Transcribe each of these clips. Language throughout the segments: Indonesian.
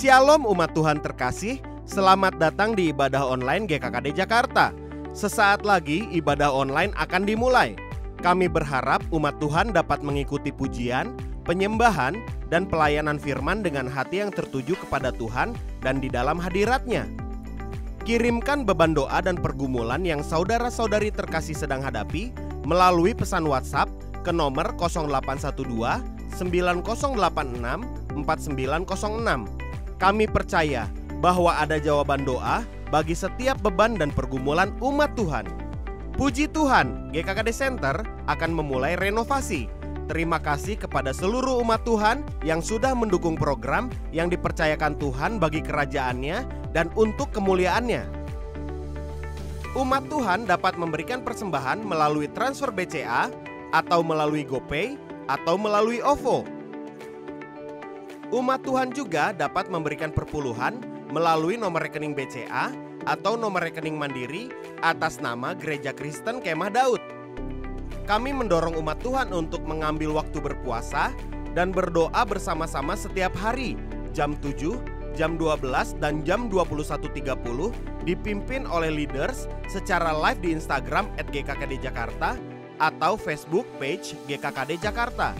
Shalom umat Tuhan terkasih, selamat datang di ibadah online GKKD Jakarta. Sesaat lagi ibadah online akan dimulai. Kami berharap umat Tuhan dapat mengikuti pujian, penyembahan, dan pelayanan firman dengan hati yang tertuju kepada Tuhan dan di dalam hadirat-Nya. Kirimkan beban doa dan pergumulan yang saudara-saudari terkasih sedang hadapi melalui pesan WhatsApp ke nomor 0812 9086 4906. Kami percaya bahwa ada jawaban doa bagi setiap beban dan pergumulan umat Tuhan. Puji Tuhan, GKKD Center akan memulai renovasi. Terima kasih kepada seluruh umat Tuhan yang sudah mendukung program yang dipercayakan Tuhan bagi kerajaannya dan untuk kemuliaannya. Umat Tuhan dapat memberikan persembahan melalui transfer BCA atau melalui GoPay atau melalui OVO. Umat Tuhan juga dapat memberikan perpuluhan melalui nomor rekening BCA atau nomor rekening mandiri atas nama Gereja Kristen Kemah Daud. Kami mendorong umat Tuhan untuk mengambil waktu berpuasa dan berdoa bersama-sama setiap hari jam 7, jam 12, dan jam 21.30 dipimpin oleh leaders secara live di Instagram @GKKD_Jakarta atau Facebook page GKKD Jakarta.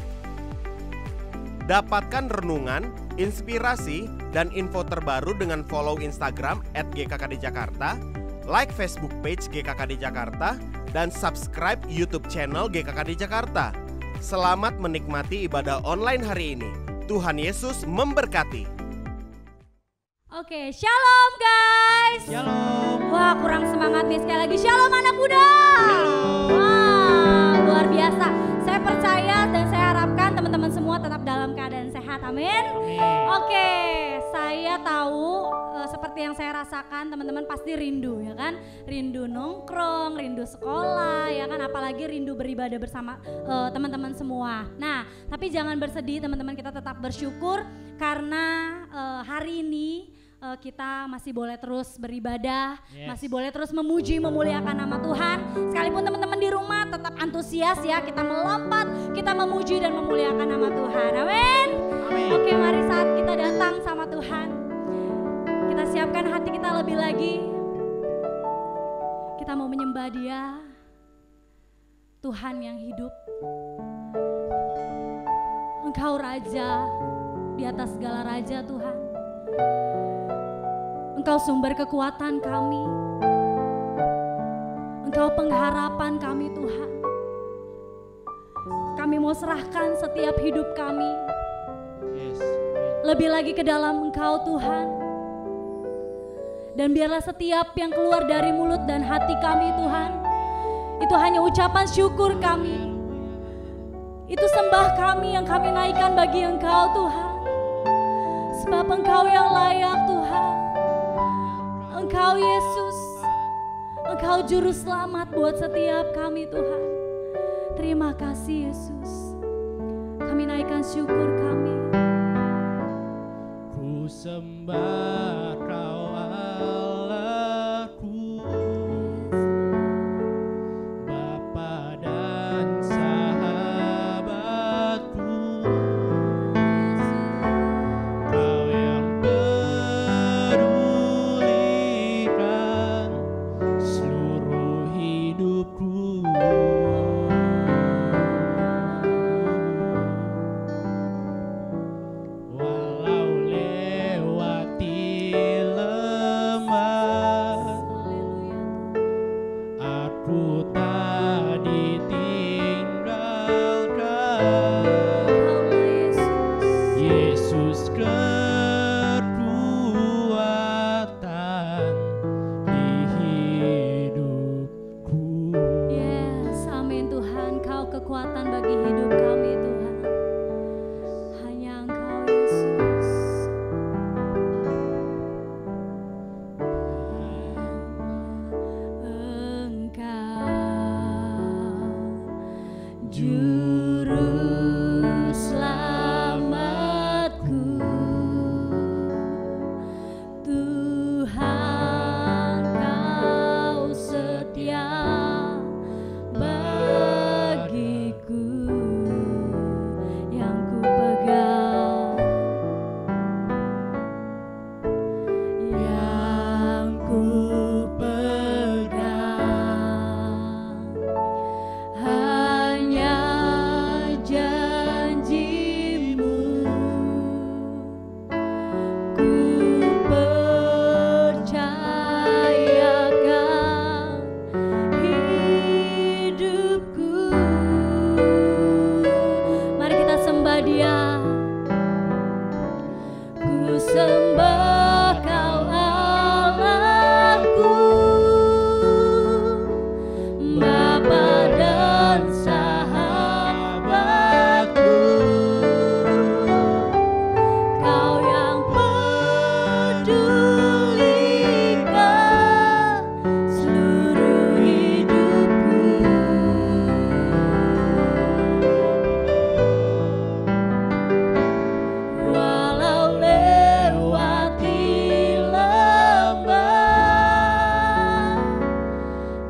Dapatkan renungan, inspirasi, dan info terbaru dengan follow Instagram @GKKD Jakarta, like Facebook page GKKD Jakarta, dan subscribe YouTube channel GKKD Jakarta. Selamat menikmati ibadah online hari ini. Tuhan Yesus memberkati. Oke, shalom guys. Shalom. Wah, kurang semangat nih sekali lagi. Shalom anak muda. Wah, luar biasa. Saya percaya dan saya harapkan teman-teman semua tetap dalam keadaan sehat. Amin. Oke, saya tahu seperti yang saya rasakan, teman-teman pasti rindu ya kan? Rindu nongkrong, rindu sekolah ya kan? Apalagi rindu beribadah bersama teman-teman semua. Nah, tapi jangan bersedih teman-teman, kita tetap bersyukur karena hari ini kita masih boleh terus beribadah, masih boleh terus memuji, memuliakan nama Tuhan. Sekalipun teman-teman di rumah tetap antusias ya, kita melompat, kita memuji dan memuliakan nama Tuhan. Amin. Oke, mari saat kita datang sama Tuhan, kita siapkan hati kita lebih lagi. Kita mau menyembah Dia, Tuhan yang hidup. Engkau Raja di atas segala raja Tuhan. Engkau sumber kekuatan kami. Engkau pengharapan kami Tuhan. Kami mau serahkan setiap hidup kami lebih lagi ke dalam Engkau Tuhan. Dan biarlah setiap yang keluar dari mulut dan hati kami Tuhan, itu hanya ucapan syukur kami. Itu sembah kami yang kami naikkan bagi Engkau Tuhan. Sebab Engkau yang layak Tuhan. Engkau Yesus, Engkau Juru Selamat buat setiap kami Tuhan. Terima kasih Yesus. Kami naikkan syukur kami. Ku sembah Kau Allahku, Bapa dan sahabatku. Kau yang pedulikan seluruh hidupku. Walau lewati lemah setia, ku sembah Kau Allahku, Bapa dan sahabatku, Kau yang pedulikan seluruh hidupku. Walau lewati lembah,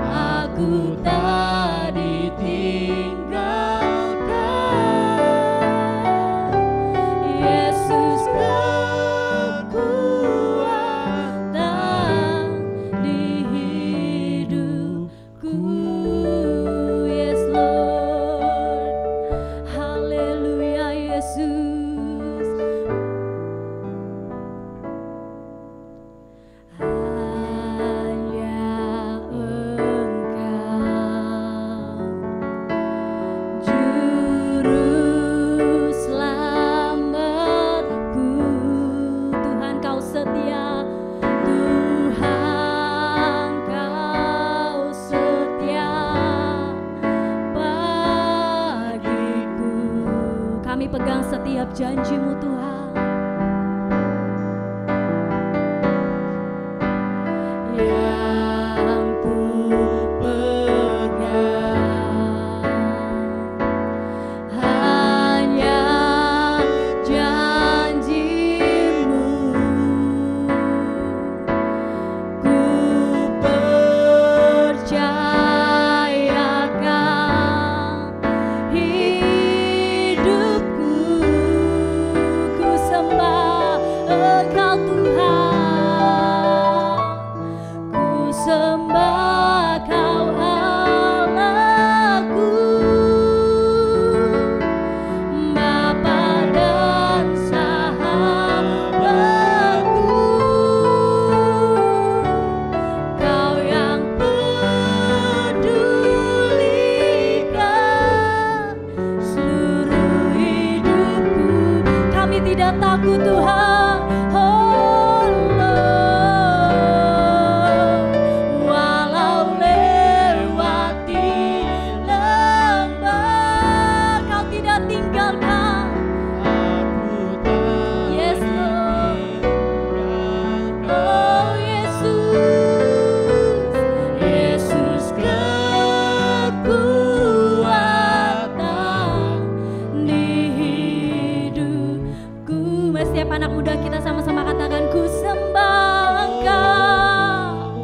aku tak ditinggalkan. Yesus kekuatan di hidupku. Yes Lord, haleluya Yesus. Hanya Engkau Juru selamatku. Tuhan Kau setia, Tuhan Kau setia bagiku. Kami pegang setiap janji-Mu Tuhan. Yang ku pegang hanya janji-Mu, ku percayakan hidupku, ku sembah Engkau Tuhan, ku sembah Kau Allahku, Bapa dan sahabatku, Kau yang pedulikan seluruh hidupku. Kami tidak takut Tuhan, oh Lord. Walau lewati lembah, Kau tidak tinggalkan. Yes Lord, oh Yesus, Yesus kekuatan di hidupku. Mari setiap anak muda kita sama-sama katakan, ku sembah Engkau,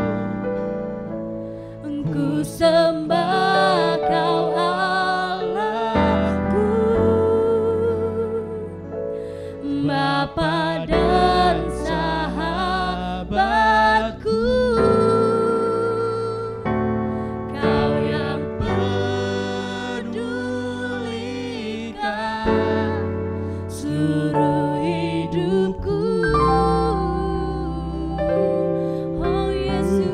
ku sembah Kau Allahku, Bapa dan sahabatku, Kau yang pedulikan seluruh hidupku. Oh Yesus,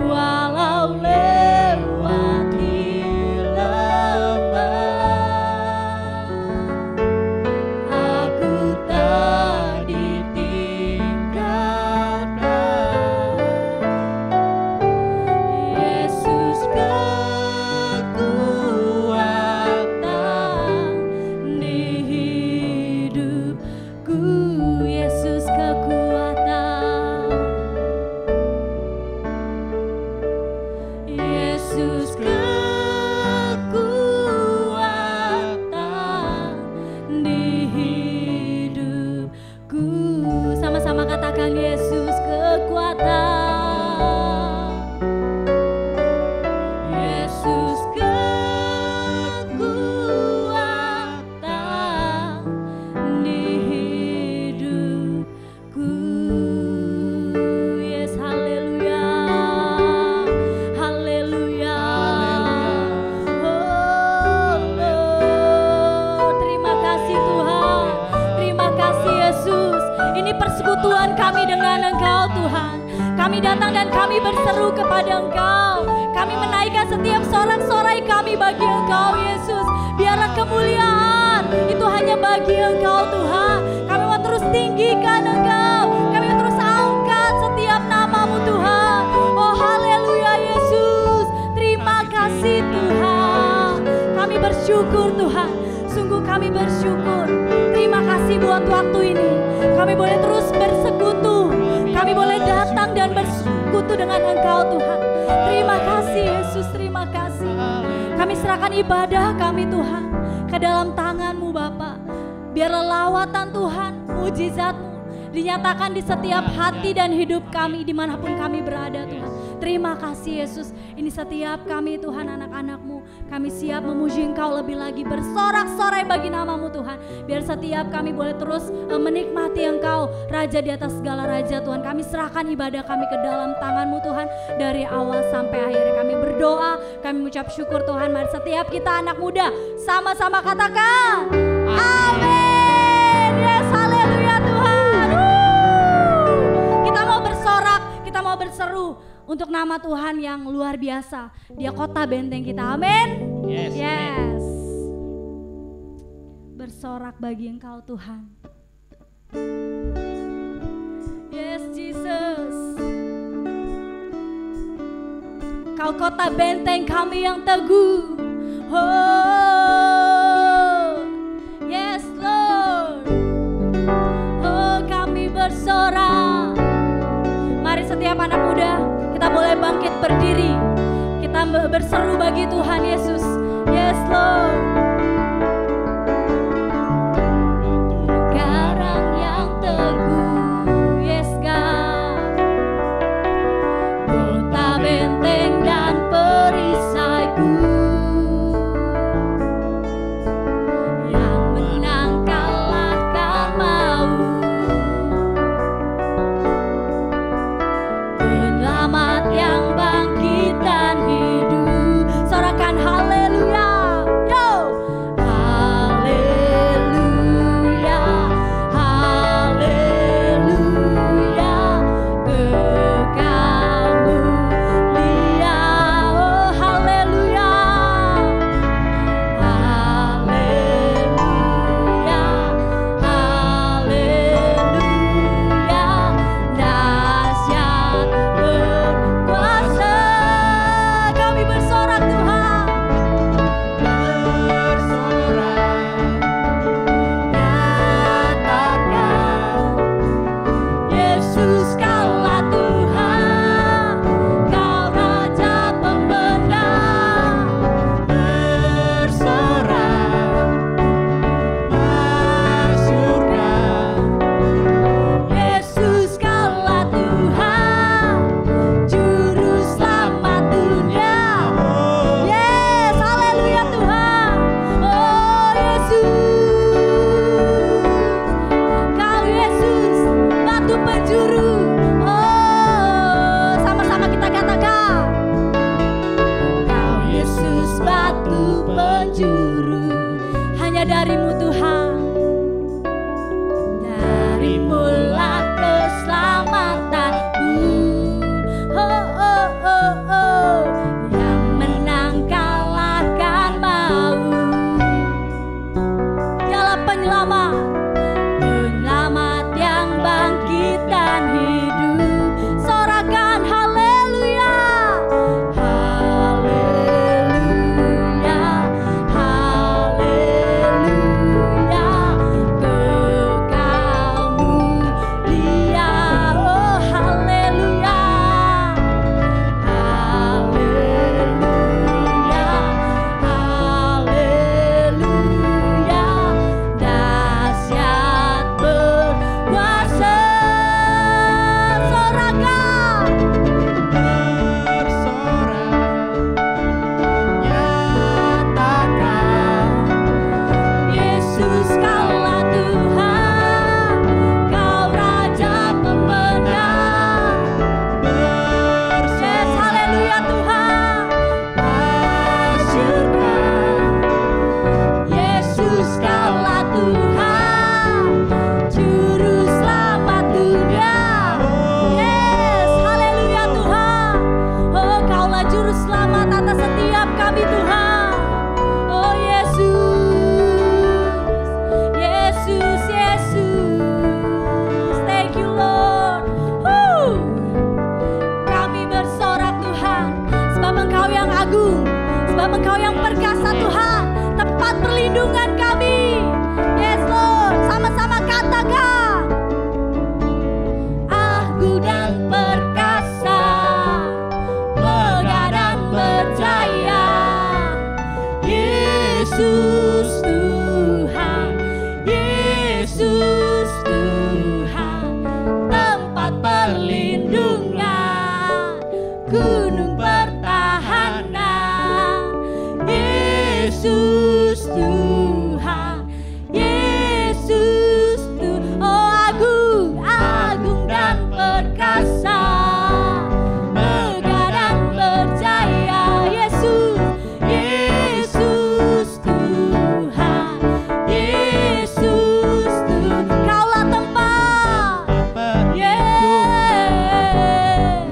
walau lewati lembah, aku tak ditinggalkan. Yesus kekuatan di hidupku. Yesus kekuatan, Yesus kekuatan di hidupku. Sama-sama katakan, Yesus kekuatan, Yesus kekuatan di hidupku. Yes, haleluya, haleluya. Oh Lord, terima kasih Tuhan, terima kasih Yesus. Ini persekutuan kami dengan Engkau Tuhan. Kami datang dan kami berseru kepada Engkau. Kami menaikkan setiap sorak-sorai kami bagi Engkau Yesus. Biarlah bersyukur Tuhan. Sungguh kami bersyukur. Terima kasih buat waktu ini. Kami boleh terus bersekutu. Kami boleh datang dan bersekutu dengan Engkau Tuhan. Terima kasih Yesus, terima kasih. Kami serahkan ibadah kami Tuhan ke dalam tangan-Mu Bapa. Biarlah lawatan Tuhan, mujizat-Mu dinyatakan di setiap hati dan hidup kami dimanapun kami berada Tuhan. Terima kasih Yesus. Ini setiap kami Tuhan, anak-anak-Mu, kami siap memuji Engkau lebih lagi, bersorak-sorai bagi nama-Mu Tuhan. Biar setiap kami boleh terus menikmati Engkau, Raja di atas segala raja Tuhan. Kami serahkan ibadah kami ke dalam tangan-Mu Tuhan, dari awal sampai akhir. Kami berdoa, kami mengucap syukur Tuhan. Mari setiap kita anak muda sama-sama katakan amin. Yes, haleluya Tuhan. Kita mau bersorak, kita mau berseru untuk nama Tuhan yang luar biasa. Dia kota benteng kita. Amin. Yes. Yes. Bersorak bagi Engkau Tuhan. Yes Jesus. Kau kota benteng kami yang teguh. Oh, yes Lord. Oh, kami bersorak. Mari setiap anak muda, kita boleh bangkit berdiri. Kita berseru bagi Tuhan Yesus. Yes Lord. Karang yang teguh. Yes God. Kota benteng dan perisaiku, yang menang kalahkan maut. Penyelamat yang bangkit dan hidup. Sorakan haleluya. Yo. Haleluya. Haleluya. Kekal mulia. Oh haleluya. Haleluya. Haleluya. Dahsyat berkuasa. Kami bersorak Tuhan. Nyatakan Yesus kaulah Tuhan, Kau Raja pemenang. Bersorak, bersyukur. Yesus kaulah Tuhan, Juru Selamat dunia. Yes, haleluya Tuhan. Oh Yesus, Kau Yesus, batu penjuru. Oh, sama-sama kita katakan. Kau Yesus, batu penjuru. Hanya dari-Mu Tuhan. Dari-Mulah keselamatanku. Oh, oh, oh, oh. Yang menang kalahkan maut. Dialah penyelamat, penyelamat yang bangkit dan hidup. Sorakan haleluya. Haleluya. Haleluya. Tuhan, Yesus Tuhan, oh agung, agung dan perkasa, megah dan percaya, Yesus, Yesus Tuhan, Yesus Tuhan, Kaulah tempat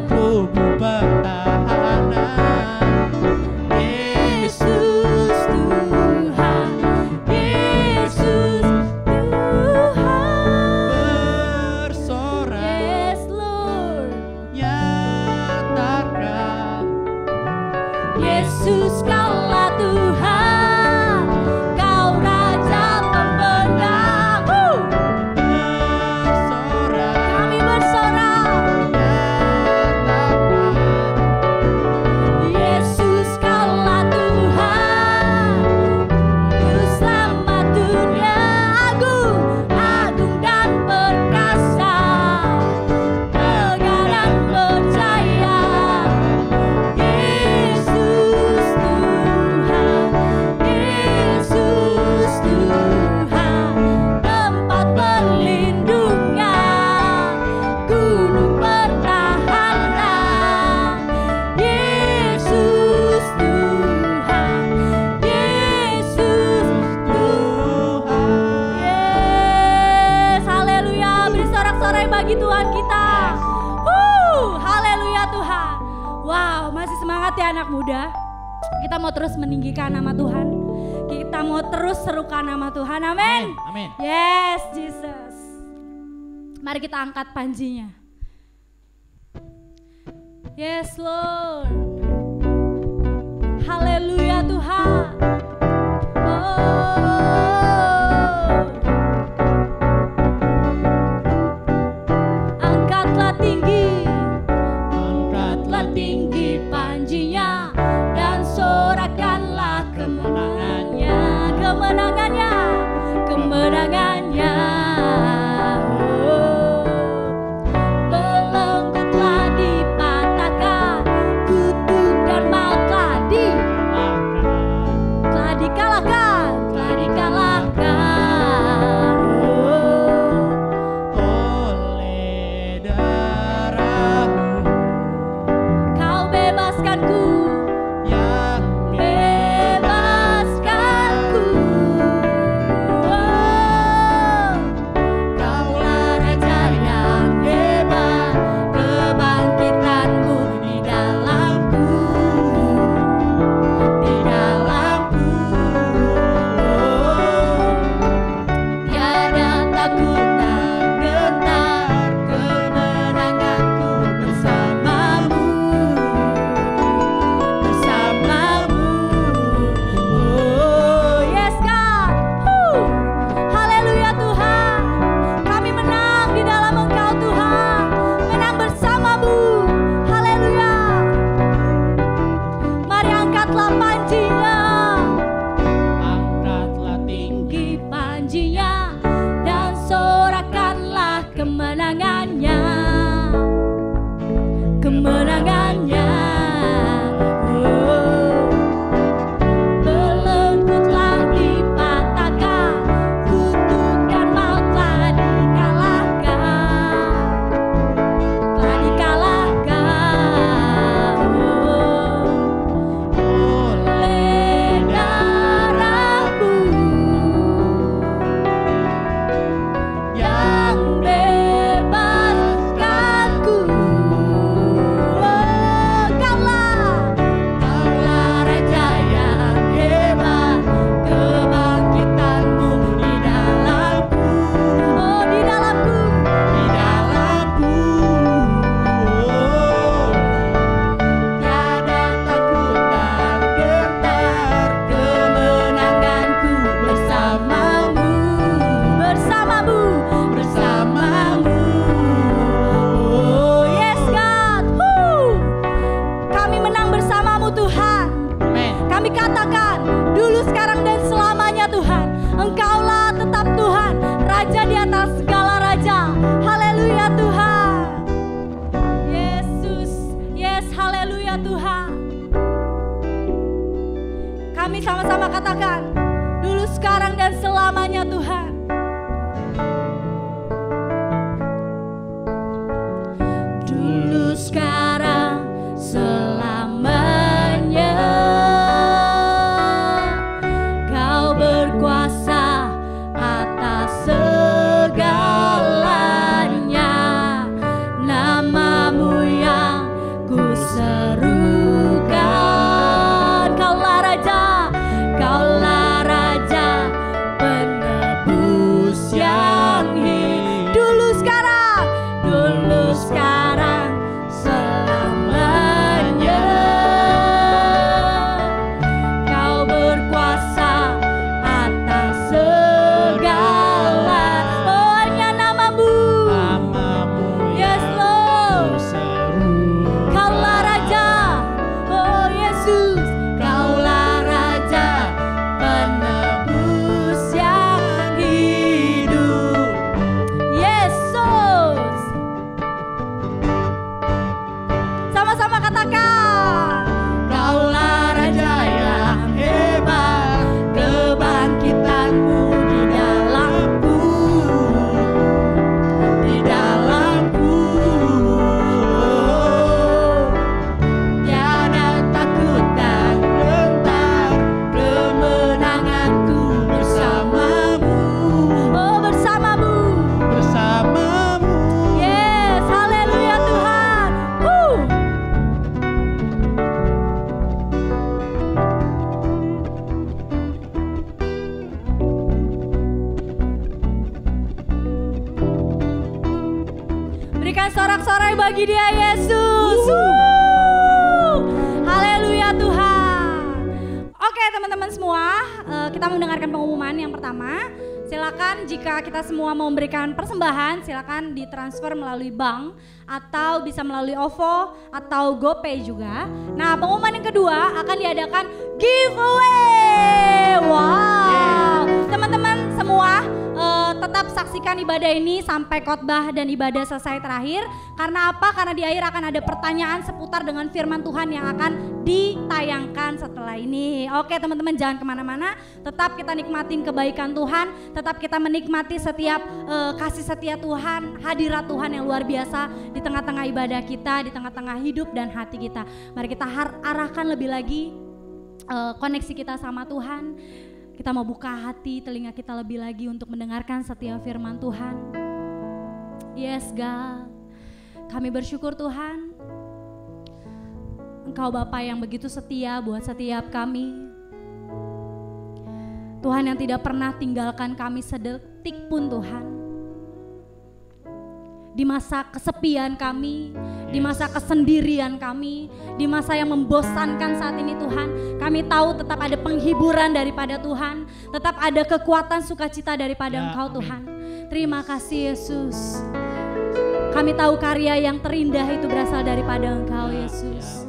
tubuh pertahanan. Yesus Tuhan, Yesus Tuhan, Bersorak yes Lord, nyatakan Yesus Kaulah Tuhan, Kau Raja Pembenang. bersorak Kami bersorak, nyatakan Yesus Kaulah Tuhan, Juru Selamat dunia, agung, agung dan perkasa, megah dan percaya, Yesus Tuhan, Yesus Tuhan, tempat perlindungan, gunung pertahanan, Yesus Tuhan, Yesus Tuhan. Yes, haleluya, beri sorak-sorai bagi Tuhan kita. Haleluya Tuhan. Wow, masih semangat ya anak muda. Kita mau terus meninggikan nama Tuhan. Kita mau terus serukan nama Tuhan. Amin. Amin. Yes, Jesus. Mari kita angkat panjinya. Yes, Lord. Haleluya Tuhan. Angkatlah tinggi, angkatlah tinggi panjinya, dan sorakanlah kemenangannya, kemenangannya, kemenangannya. Belenggu telah dipatahkan, kutuk dan maut telah dikalahkan, telah dikalahkan. Oleh darahmu Kau bebaskanku, yang bebaskanku. Kaulah Raja yang hebat, kebangkitanmu di dalamku, di dalamku. Tiada takut dan gentar, kemenanganku bersamamu, bersamamu. Yes God. Haleluya Tuhan. Kami menang di dalam Engkau Tuhan, menang bersamamu. Haleluya. Mari angkatlah panjinya, angkatlah tinggi tinggi panjinya, dan sorakanlah kemenangannya, kemenangannya. Belenggu telah dipatahkan, kutuk dan maut telah dikalahkan, telah dikalahkan. Oleh darahmu yang bebaskanku. Kaulah Raja yang hebat, kebangkitanmu di dalamku, oh di dalamku, di dalamku. tiada takut dan gentar, kemenanganku bersamamu, bersamamu, bersamamu. Oh yes God. Kami menang bersamamu Tuhan. Amin. Kami katakan dulu, sekarang dan selamanya Tuhan, Engkaulah tetap Tuhan, Raja di atas segala raja. Haleluya Tuhan. Yesus, yes, haleluya Tuhan. Kami sama-sama katakan, dulu sorak-sorai bagi Dia Yesus. Haleluya Tuhan. Oke teman-teman semua, kita mendengarkan pengumuman yang pertama. Silakan jika kita semua mau memberikan persembahan, silakan ditransfer melalui bank atau bisa melalui OVO atau GoPay juga. Nah, pengumuman yang kedua akan diadakan giveaway. Wow. Teman-teman semua tetap saksikan ibadah ini sampai khotbah dan ibadah selesai terakhir. Karena apa? Karena di akhir akan ada pertanyaan seputar dengan firman Tuhan yang akan ditayangkan setelah ini. Oke teman-teman, jangan kemana-mana. Tetap kita nikmatin kebaikan Tuhan. Tetap kita menikmati setiap kasih setia Tuhan, hadirat Tuhan yang luar biasa di tengah-tengah ibadah kita, di tengah-tengah hidup dan hati kita. Mari kita arahkan lebih lagi koneksi kita sama Tuhan. Kita mau buka hati, telinga kita lebih lagi untuk mendengarkan setiap firman Tuhan. Yes God, kami bersyukur Tuhan, Engkau Bapa yang begitu setia buat setiap kami. Tuhan yang tidak pernah tinggalkan kami sedetik pun Tuhan. Di masa kesepian kami, di masa kesendirian kami, di masa yang membosankan saat ini Tuhan, kami tahu tetap ada penghiburan daripada Tuhan, tetap ada kekuatan sukacita daripada Engkau Tuhan. Terima kasih Yesus. Kami tahu karya yang terindah itu berasal daripada Engkau Yesus.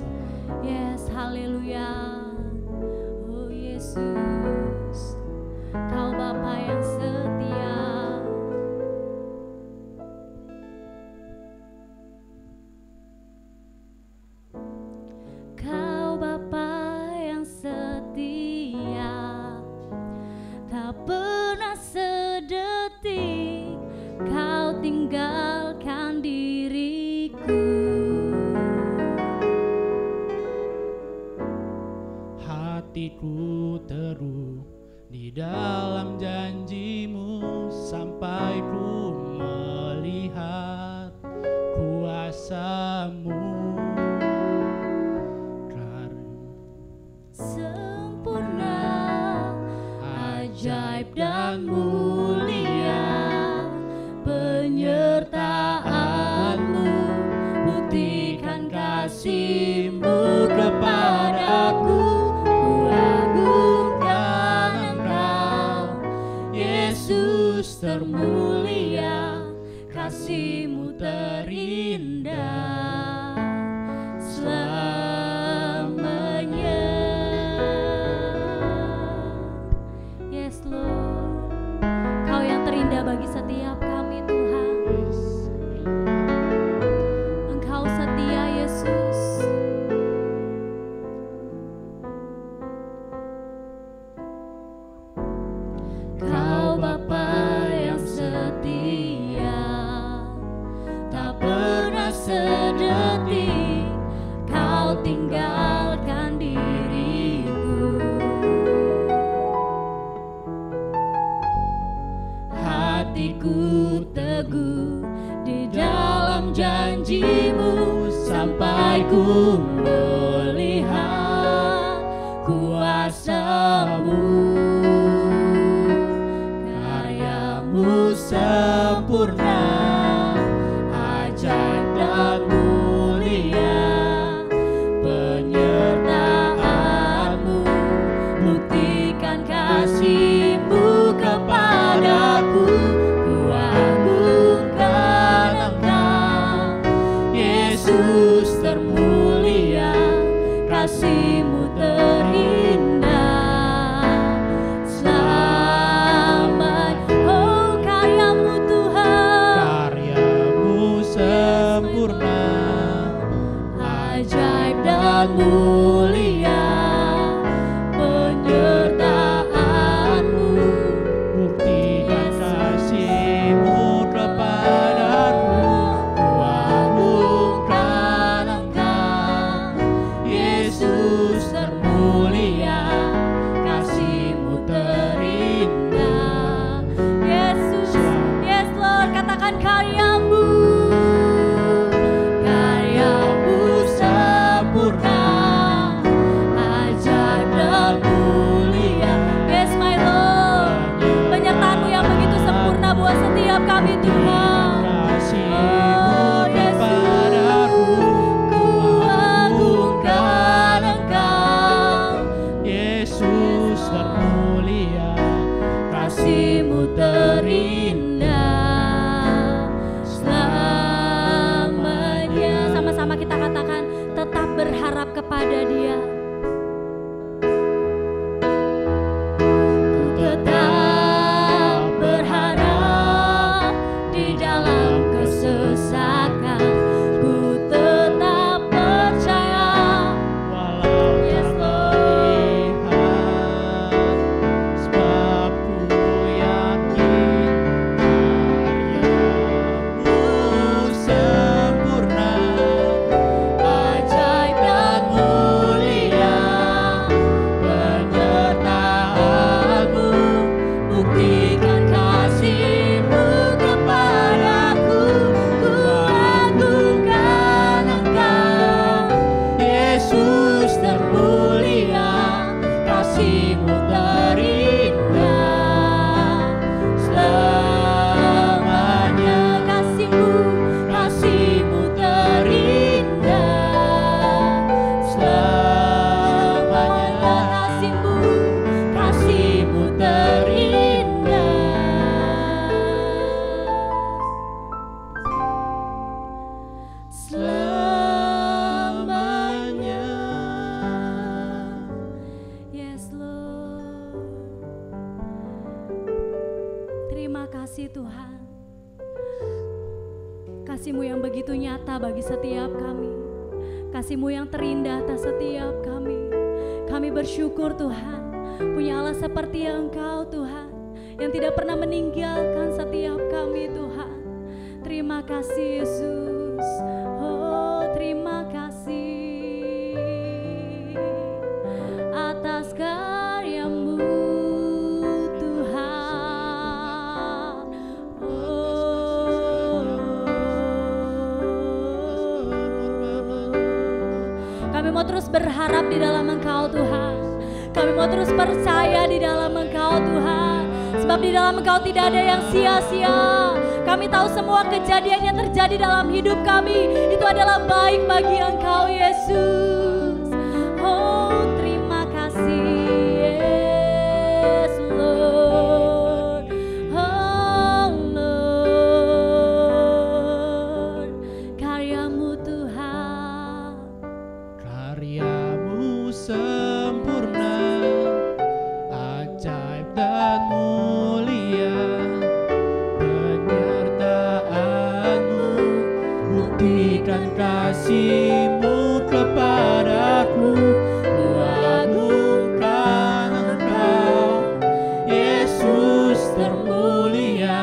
Yes, haleluya. Oh Yesus, Kau Bapa yang setia. Kau Bapa yang setia, tak pernah sedetik Kau tinggalkan diriku. Hatiku teguh di dalam janji-Mu sampai ku melihat kuasa-Mu. Sempurna, ajaib dan mulia penyertaan-Mu, buktikan kasih-Mu kepadaku. Ku agungkan Engkau, Yesus termulia, kasih-Mu terindah selamanya. Yes Lord, Kau yang terindah bagi setiap kami Tuhan. Engkau setia Yesus. Kau Bapa yang setia, tak pernah sedetik Kau tinggalkan diriku. Hatiku teguh di dalam janji-Mu sampai ku melihat kuasa-Mu. Karya-Mu sempurna, ajaib dan mulia penyertaan-Mu, buktikan kasih-Mu kepadaku. Ku agungkan Engkau, Yesus termulia, kasih-Mu terindah selamanya. Oh karya-Mu Tuhan, Karya-Mu sempurna, ajaib dan mulia penyertaan-Mu, buktikan kasih-Mu kepadaku. ku agungkan Engkau, Yesus termulia, kasih-Mu terindah. Yesus, yes Lord, katakan karya-Mu, karya-Mu sempurna, ajaib dan mulia. Yes my Lord, penyertaan-Mu yang begitu sempurna buat setiap kami Tuhan. Kasih-Mu Oh Yesus, kasih-Mu terindah selamanya. Sama-sama kita katakan, tetap berharap kepada Dia. Ku tetap berharap di dalam kesesakan. Ku tetap percaya Walau Yes, tak Lord. terlihat, sebab ku yakin karya-Mu sempurna, ajaib dan mulia penyertaan-Mu, buktikan kasih-Mu kepadaku. Ku agungkan Engkau, Yesus termulia, kasih-Mu terindah selamanya. Kasih-Mu terindah selamanya. Kasih-Mu terindah selamanya. Yes, Lord. Terima kasih Tuhan. Kasih-Mu yang begitu nyata bagi setiap kami. Kasih-Mu yang terindah atas setiap kami. Kami bersyukur Tuhan, punya Allah seperti Engkau Tuhan, yang tidak pernah meninggalkan setiap kami Tuhan. Terima kasih Yesus. Oh, terima kasih atas karya-Mu Tuhan. Kami mau terus berharap di dalam Engkau Tuhan. Kami mau terus percaya di dalam Engkau Tuhan. Sebab di dalam Engkau tidak ada yang sia-sia. Kami tahu semua kejadian yang terjadi dalam hidup kami itu adalah baik bagi Engkau Yesus. Oh, terima kasih Yes Lord. Oh Lord, karya-Mu Tuhan. karya-Mu sempurna, ajaib dan mulia penyertaan-Mu, buktikan kasih-Mu kepadaku. Ku agungkan Engkau, Yesus termulia,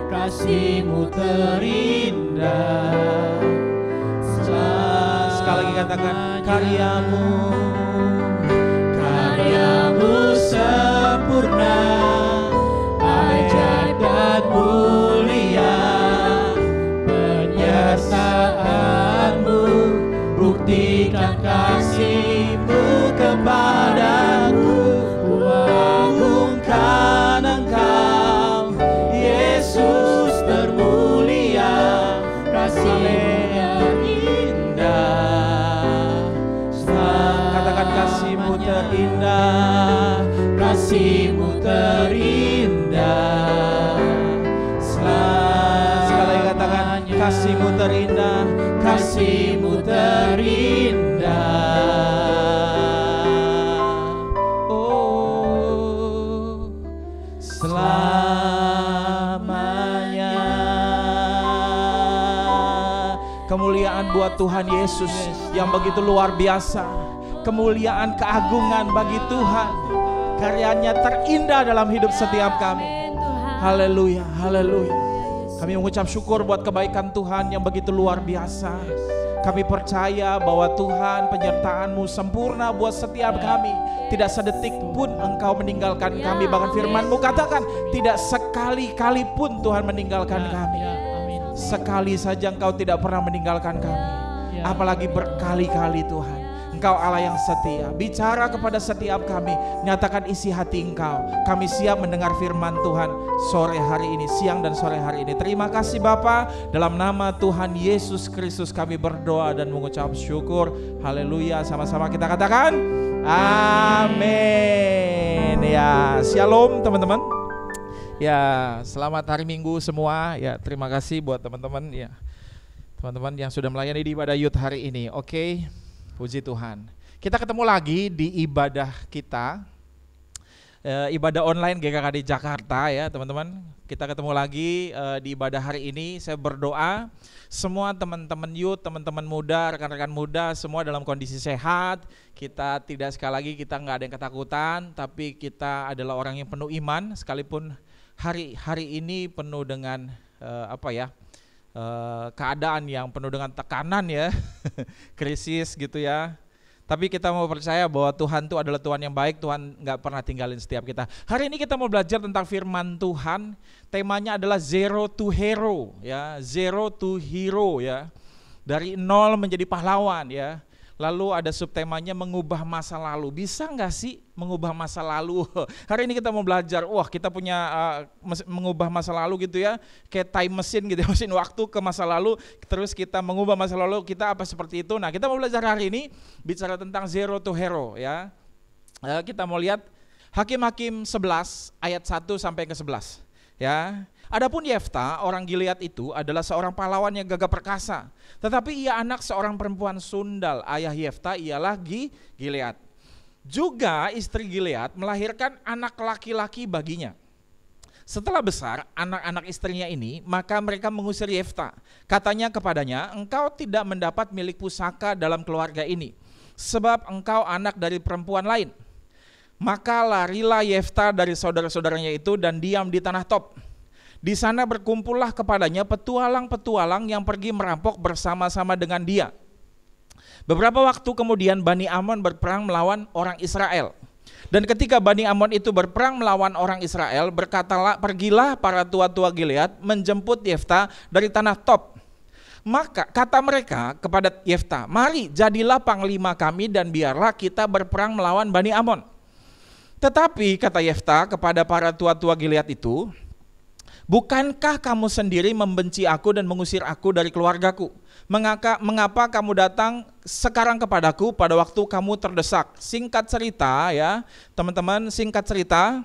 kasih-Mu terindah. Sekali lagi katakan, karya-Mu, karya-Mu sempurna, ajaib dan mulia penyertaan-Mu, buktikan kasih-Mu kepadaku. Ku agungkan Engkau, Yesus termulia, kasih-Mu terindah. katakan kasih-Mu terindah, kasih-Mu terindah. sekali lagi katakan kasih-Mu terindah, kasih-Mu terindah. oh selamanya. Kemuliaan buat Tuhan Yesus yang begitu luar biasa. Kemuliaan, keagungan bagi Tuhan. Karyanya terindah dalam hidup setiap kami. Amin, Tuhan. Haleluya, haleluya. Kami mengucap syukur buat kebaikan Tuhan yang begitu luar biasa. Kami percaya bahwa Tuhan penyertaan-Mu sempurna buat setiap kami. Tidak sedetik pun Engkau meninggalkan kami. Bahkan firman-Mu katakan tidak sekali-kali pun Tuhan meninggalkan kami. Amin. Sekali saja Engkau tidak pernah meninggalkan kami. Ya. Apalagi berkali-kali Tuhan. Engkau Allah yang setia, bicara kepada setiap kami, nyatakan isi hati Engkau. Kami siap mendengar firman Tuhan sore hari ini, siang dan sore hari ini. Terima kasih Bapa, dalam nama Tuhan Yesus Kristus kami berdoa dan mengucap syukur. Haleluya, sama-sama kita katakan amin. Ya, shalom teman-teman. Ya, selamat hari Minggu semua. Ya, terima kasih buat teman-teman ya. Teman-teman yang sudah melayani di ibadah youth hari ini. Oke. Puji Tuhan. Kita ketemu lagi di ibadah kita. Ibadah online GKKD Jakarta ya, teman-teman. Kita ketemu lagi di ibadah hari ini. Saya berdoa semua teman-teman youth, teman-teman muda, rekan-rekan muda semua dalam kondisi sehat. Kita tidak, sekali lagi kita nggak ada yang ketakutan, tapi kita adalah orang yang penuh iman sekalipun hari ini penuh dengan keadaan yang penuh dengan tekanan ya, krisis gitu ya. Tapi kita mau percaya bahwa Tuhan itu adalah Tuhan yang baik, Tuhan nggak pernah tinggalin setiap kita. Hari ini kita mau belajar tentang firman Tuhan, temanya adalah zero to hero ya, zero to hero ya, dari nol menjadi pahlawan ya. Lalu ada subtemanya mengubah masa lalu. Bisa nggak sih mengubah masa lalu? Hari ini kita mau belajar, kita punya mengubah masa lalu gitu ya, kayak time machine gitu, mesin waktu ke masa lalu, terus kita mengubah masa lalu kita apa seperti itu. Nah, kita mau belajar hari ini bicara tentang zero to hero ya. Kita mau lihat Hakim-Hakim 11 ayat 1 sampai ke 11 ya. Adapun Yefta, orang Gilead itu adalah seorang pahlawan yang gagah perkasa. Tetapi ia anak seorang perempuan sundal. Ayah Yefta ialah Gilead. Juga istri Gilead melahirkan anak laki-laki baginya. Setelah besar anak-anak istrinya ini, maka mereka mengusir Yefta. Katanya kepadanya, engkau tidak mendapat milik pusaka dalam keluarga ini, sebab engkau anak dari perempuan lain. Maka larilah Yefta dari saudara-saudaranya itu dan diam di tanah Top. Di sana berkumpullah kepadanya petualang-petualang yang pergi merampok bersama-sama dengan dia. Beberapa waktu kemudian Bani Amon berperang melawan orang Israel. Dan ketika Bani Amon itu berperang melawan orang Israel, berkatalah, pergilah para tua-tua Gilead menjemput Yefta dari tanah Top. Maka kata mereka kepada Yefta, mari jadilah panglima kami dan biarlah kita berperang melawan Bani Amon. Tetapi kata Yefta kepada para tua-tua Gilead itu, bukankah kamu sendiri membenci aku dan mengusir aku dari keluargaku? Mengapa kamu datang sekarang kepadaku pada waktu kamu terdesak? Singkat cerita ya, teman-teman, singkat cerita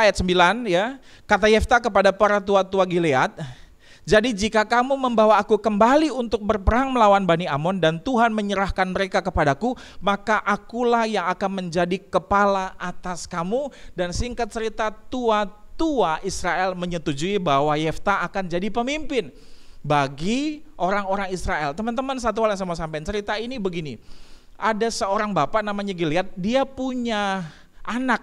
ayat 9 ya. Kata Yefta kepada para tua-tua Gilead, jadi jika kamu membawa aku kembali untuk berperang melawan Bani Amon dan Tuhan menyerahkan mereka kepadaku, maka akulah yang akan menjadi kepala atas kamu. Dan singkat cerita, tua-tua Israel menyetujui bahwa Yefta akan jadi pemimpin bagi orang-orang Israel. Teman-teman, satu hal yang saya mau sampaikan, cerita ini begini. Ada seorang bapak namanya Gilead, dia punya anak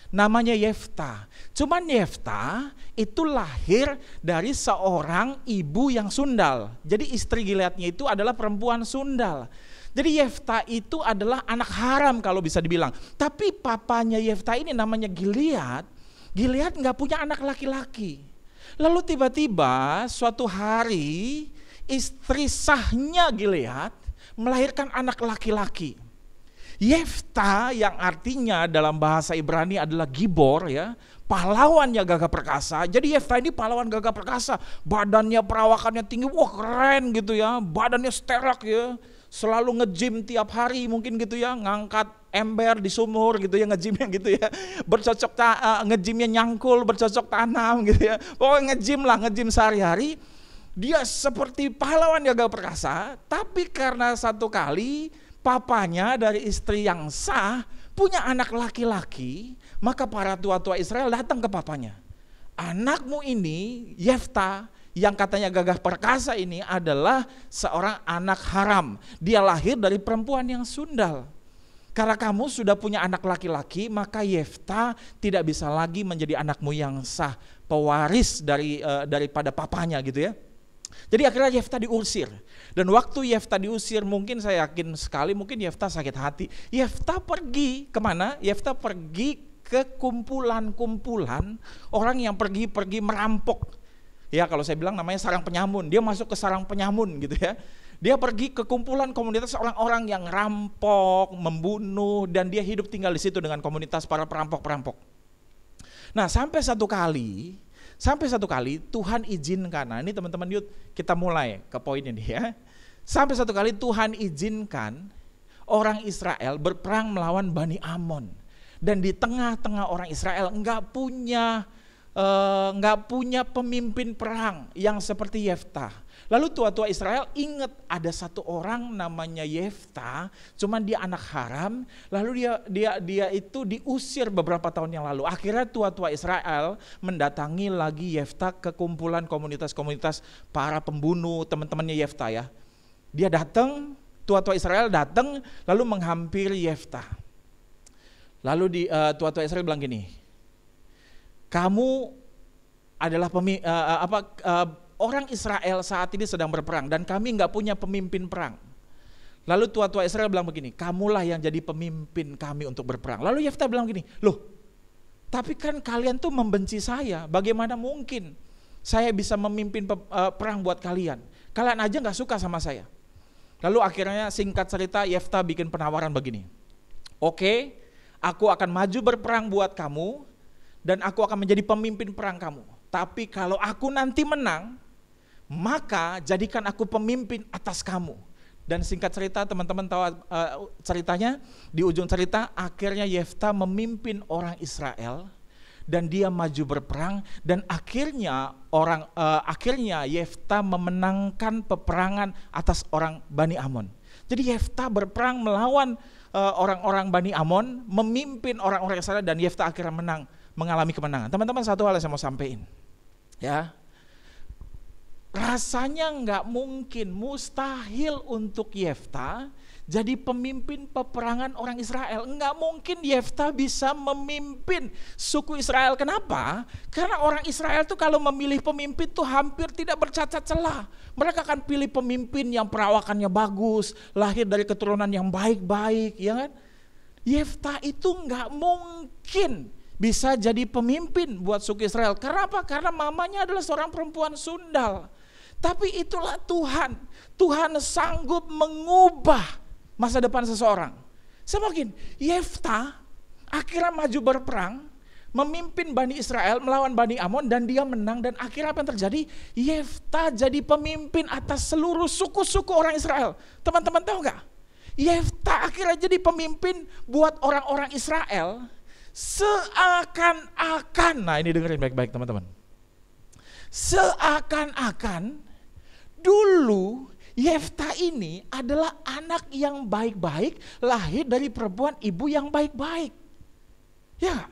namanya Yefta. Cuman Yefta itu lahir dari seorang ibu yang sundal. Jadi istri Gileadnya itu adalah perempuan sundal. Jadi Yefta itu adalah anak haram kalau bisa dibilang. Tapi papanya Yefta ini namanya Gilead. Gilead nggak punya anak laki-laki. Lalu tiba-tiba suatu hari istri sahnya Gilead melahirkan anak laki-laki. Yefta yang artinya dalam bahasa Ibrani adalah gibor ya, pahlawannya gagah perkasa. Jadi Yefta ini pahlawan gagah perkasa, badannya, perawakannya tinggi, wah keren gitu ya, badannya sterak ya, selalu nge-gym tiap hari mungkin gitu ya, ngangkat ember di sumur gitu ya, nge-gymnya gitu ya, bercocok nge-gymnya nyangkul, bercocok tanam gitu ya, pokoknya nge-gym sehari-hari. Dia seperti pahlawan gagah perkasa, tapi karena satu kali papanya dari istri yang sah punya anak laki-laki, maka para tua-tua Israel datang ke papanya. Anakmu ini, Yefta, yang katanya gagah perkasa ini adalah seorang anak haram. Dia lahir dari perempuan yang sundal. Karena kamu sudah punya anak laki-laki, maka Yefta tidak bisa lagi menjadi anakmu yang sah, pewaris daripada papanya gitu ya. Jadi akhirnya Yefta diusir. Dan waktu Yefta diusir, mungkin saya yakin sekali mungkin Yefta sakit hati. Yefta pergi kemana? Yefta pergi ke kumpulan-kumpulan orang yang pergi merampok. Ya kalau saya bilang namanya sarang penyamun. Dia masuk ke sarang penyamun gitu ya. Dia pergi ke kumpulan komunitas orang-orang yang rampok, membunuh, dan dia hidup tinggal di situ dengan komunitas para perampok-perampok. Nah sampai satu kali Tuhan izinkan, nah ini teman-teman yuk kita mulai ke poin ini ya. Sampai satu kali Tuhan izinkan orang Israel berperang melawan Bani Amon. Dan di tengah-tengah orang Israel nggak punya pemimpin perang yang seperti Yeftah. Lalu tua-tua Israel ingat ada satu orang namanya Yeftah, cuman dia anak haram, lalu dia itu diusir beberapa tahun yang lalu. Akhirnya tua-tua Israel mendatangi lagi Yeftah ke kumpulan komunitas-komunitas para pembunuh, teman-temannya Yeftah ya. Dia datang, tua-tua Israel datang lalu menghampiri Yeftah. Lalu tua-tua Israel bilang gini, kamu adalah orang Israel saat ini sedang berperang dan kami nggak punya pemimpin perang. Lalu tua-tua Israel bilang begini, kamulah yang jadi pemimpin kami untuk berperang. Lalu Yeftah bilang gini, loh tapi kan kalian tuh membenci saya, bagaimana mungkin saya bisa memimpin perang buat kalian? Kalian aja nggak suka sama saya. Lalu akhirnya singkat cerita Yeftah bikin penawaran begini, oke, aku akan maju berperang buat kamu dan aku akan menjadi pemimpin perang kamu. Tapi kalau aku nanti menang, maka jadikan aku pemimpin atas kamu. Dan singkat cerita, teman-teman tahu ceritanya, di ujung cerita akhirnya Yeftah memimpin orang Israel dan dia maju berperang dan akhirnya Yeftah memenangkan peperangan atas orang Bani Amon. Jadi Yeftah berperang melawan orang-orang Bani Amon, memimpin orang-orang Israel dan Yeftah akhirnya mengalami kemenangan. Teman-teman, satu hal yang saya mau sampaikan, ya, rasanya nggak mungkin, mustahil untuk Yeftah jadi pemimpin peperangan orang Israel. Nggak mungkin Yeftah bisa memimpin suku Israel. Kenapa? Karena orang Israel tuh kalau memilih pemimpin tuh hampir tidak bercacat celah. Mereka akan pilih pemimpin yang perawakannya bagus, lahir dari keturunan yang baik-baik, ya kan? Yeftah itu nggak mungkin bisa jadi pemimpin buat suku Israel. Kenapa? Karena mamanya adalah seorang perempuan sundal. Tapi itulah Tuhan. Tuhan sanggup mengubah masa depan seseorang. Semakin Yeftah akhirnya maju berperang, memimpin Bani Israel melawan Bani Amon dan dia menang. Dan akhirnya apa yang terjadi? Yeftah jadi pemimpin atas seluruh suku-suku orang Israel. Teman-teman tahu gak? Yeftah akhirnya jadi pemimpin buat orang-orang Israel seakan-akan, nah ini dengerin baik-baik teman-teman, seakan-akan dulu Yeftah ini adalah anak yang baik-baik, lahir dari perempuan ibu yang baik-baik, ya.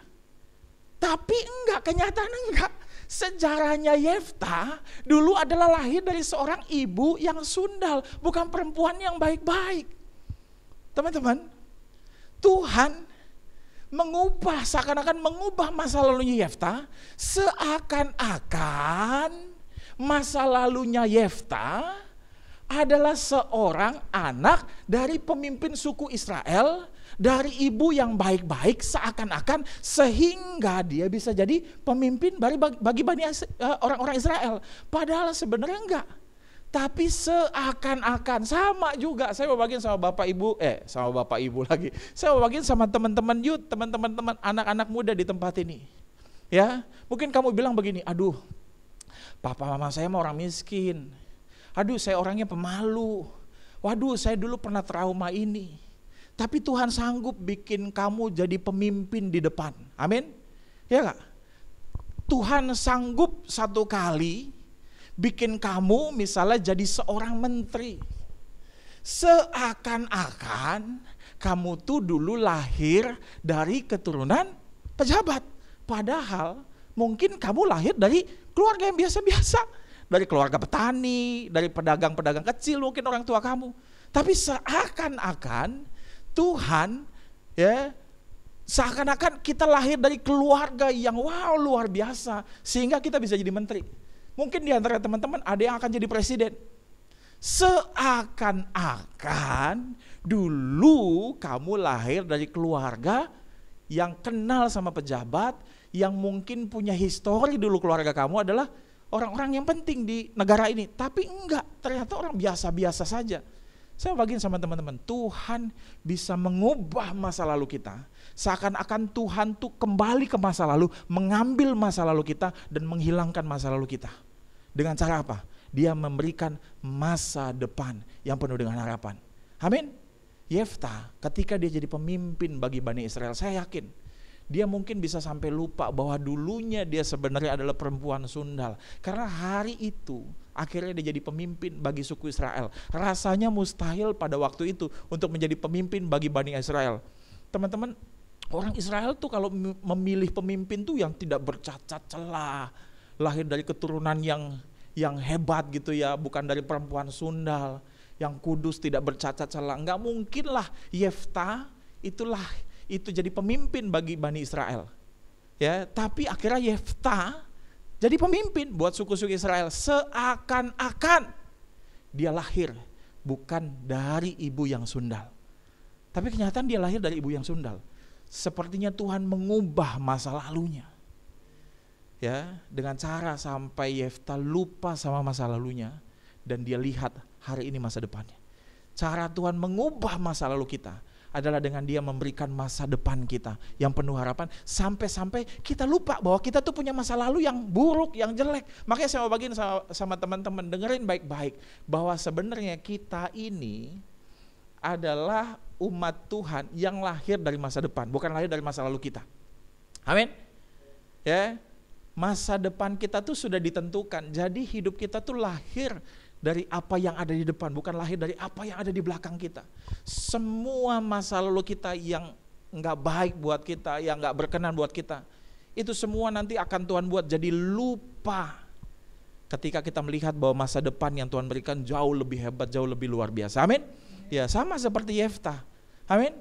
Tapi enggak, kenyataannya enggak. Sejarahnya Yeftah dulu adalah lahir dari seorang ibu yang sundal, bukan perempuan yang baik-baik. Teman-teman, Tuhan mengubah, seakan-akan mengubah masa lalunya Yeftah, seakan-akan masa lalunya Yeftah adalah seorang anak dari pemimpin suku Israel, dari ibu yang baik-baik, seakan-akan sehingga dia bisa jadi pemimpin bagi orang-orang Israel. Padahal sebenarnya enggak. Tapi seakan-akan, sama juga. Saya mau bagiin sama bapak ibu lagi. Saya mau bagiin sama teman-teman youth, teman-teman anak-anak muda di tempat ini. Ya, mungkin kamu bilang begini, aduh, papa mama saya mah orang miskin. Aduh, saya orangnya pemalu. Waduh, saya dulu pernah trauma ini. Tapi Tuhan sanggup bikin kamu jadi pemimpin di depan. Amin. Ya enggak? Tuhan sanggup satu kali bikin kamu misalnya jadi seorang menteri. Seakan-akan kamu tuh dulu lahir dari keturunan pejabat. Padahal mungkin kamu lahir dari keluarga yang biasa-biasa. Dari keluarga petani, dari pedagang-pedagang kecil mungkin orang tua kamu. Tapi seakan-akan Tuhan, ya, seakan-akan kita lahir dari keluarga yang wow luar biasa. Sehingga kita bisa jadi menteri. Mungkin di antara teman-teman ada yang akan jadi presiden. Seakan-akan dulu kamu lahir dari keluarga yang kenal sama pejabat, yang mungkin punya histori dulu keluarga kamu adalah orang-orang yang penting di negara ini. Tapi enggak, ternyata orang biasa-biasa saja. Saya bagiin sama teman-teman, Tuhan bisa mengubah masa lalu kita. Seakan-akan Tuhan tuh kembali ke masa lalu, mengambil masa lalu kita dan menghilangkan masa lalu kita. Dengan cara apa? Dia memberikan masa depan yang penuh dengan harapan. Amin. Yeftah ketika dia jadi pemimpin bagi Bani Israel, saya yakin dia mungkin bisa sampai lupa bahwa dulunya dia sebenarnya adalah perempuan sundal. Karena hari itu akhirnya dia jadi pemimpin bagi suku Israel. Rasanya mustahil pada waktu itu untuk menjadi pemimpin bagi Bani Israel. Teman-teman, orang Israel tuh kalau memilih pemimpin tuh yang tidak bercacat celah, lahir dari keturunan yang hebat gitu ya, bukan dari perempuan sundal, yang kudus, tidak bercacat celah. Enggak mungkin lah Yefta itu jadi pemimpin bagi Bani Israel. Ya, tapi akhirnya Yefta jadi pemimpin buat suku-suku Israel, seakan-akan dia lahir bukan dari ibu yang sundal. Tapi kenyataan dia lahir dari ibu yang sundal. Sepertinya Tuhan mengubah masa lalunya. Ya, dengan cara sampai Yefta lupa sama masa lalunya dan dia lihat hari ini masa depannya. Cara Tuhan mengubah masa lalu kita adalah dengan dia memberikan masa depan kita yang penuh harapan, sampai-sampai kita lupa bahwa kita tuh punya masa lalu yang buruk, yang jelek. Makanya saya mau bagiin sama teman-teman, dengerin baik-baik bahwa sebenarnya kita ini adalah umat Tuhan yang lahir dari masa depan, bukan lahir dari masa lalu kita. Amin. Ya, masa depan kita tuh sudah ditentukan. Jadi hidup kita tuh lahir dari apa yang ada di depan, bukan lahir dari apa yang ada di belakang kita. Semua masa lalu kita yang enggak baik buat kita, yang enggak berkenan buat kita, itu semua nanti akan Tuhan buat jadi lupa ketika kita melihat bahwa masa depan yang Tuhan berikan jauh lebih hebat, jauh lebih luar biasa. Amin. Ya, sama seperti Yefta. Amin.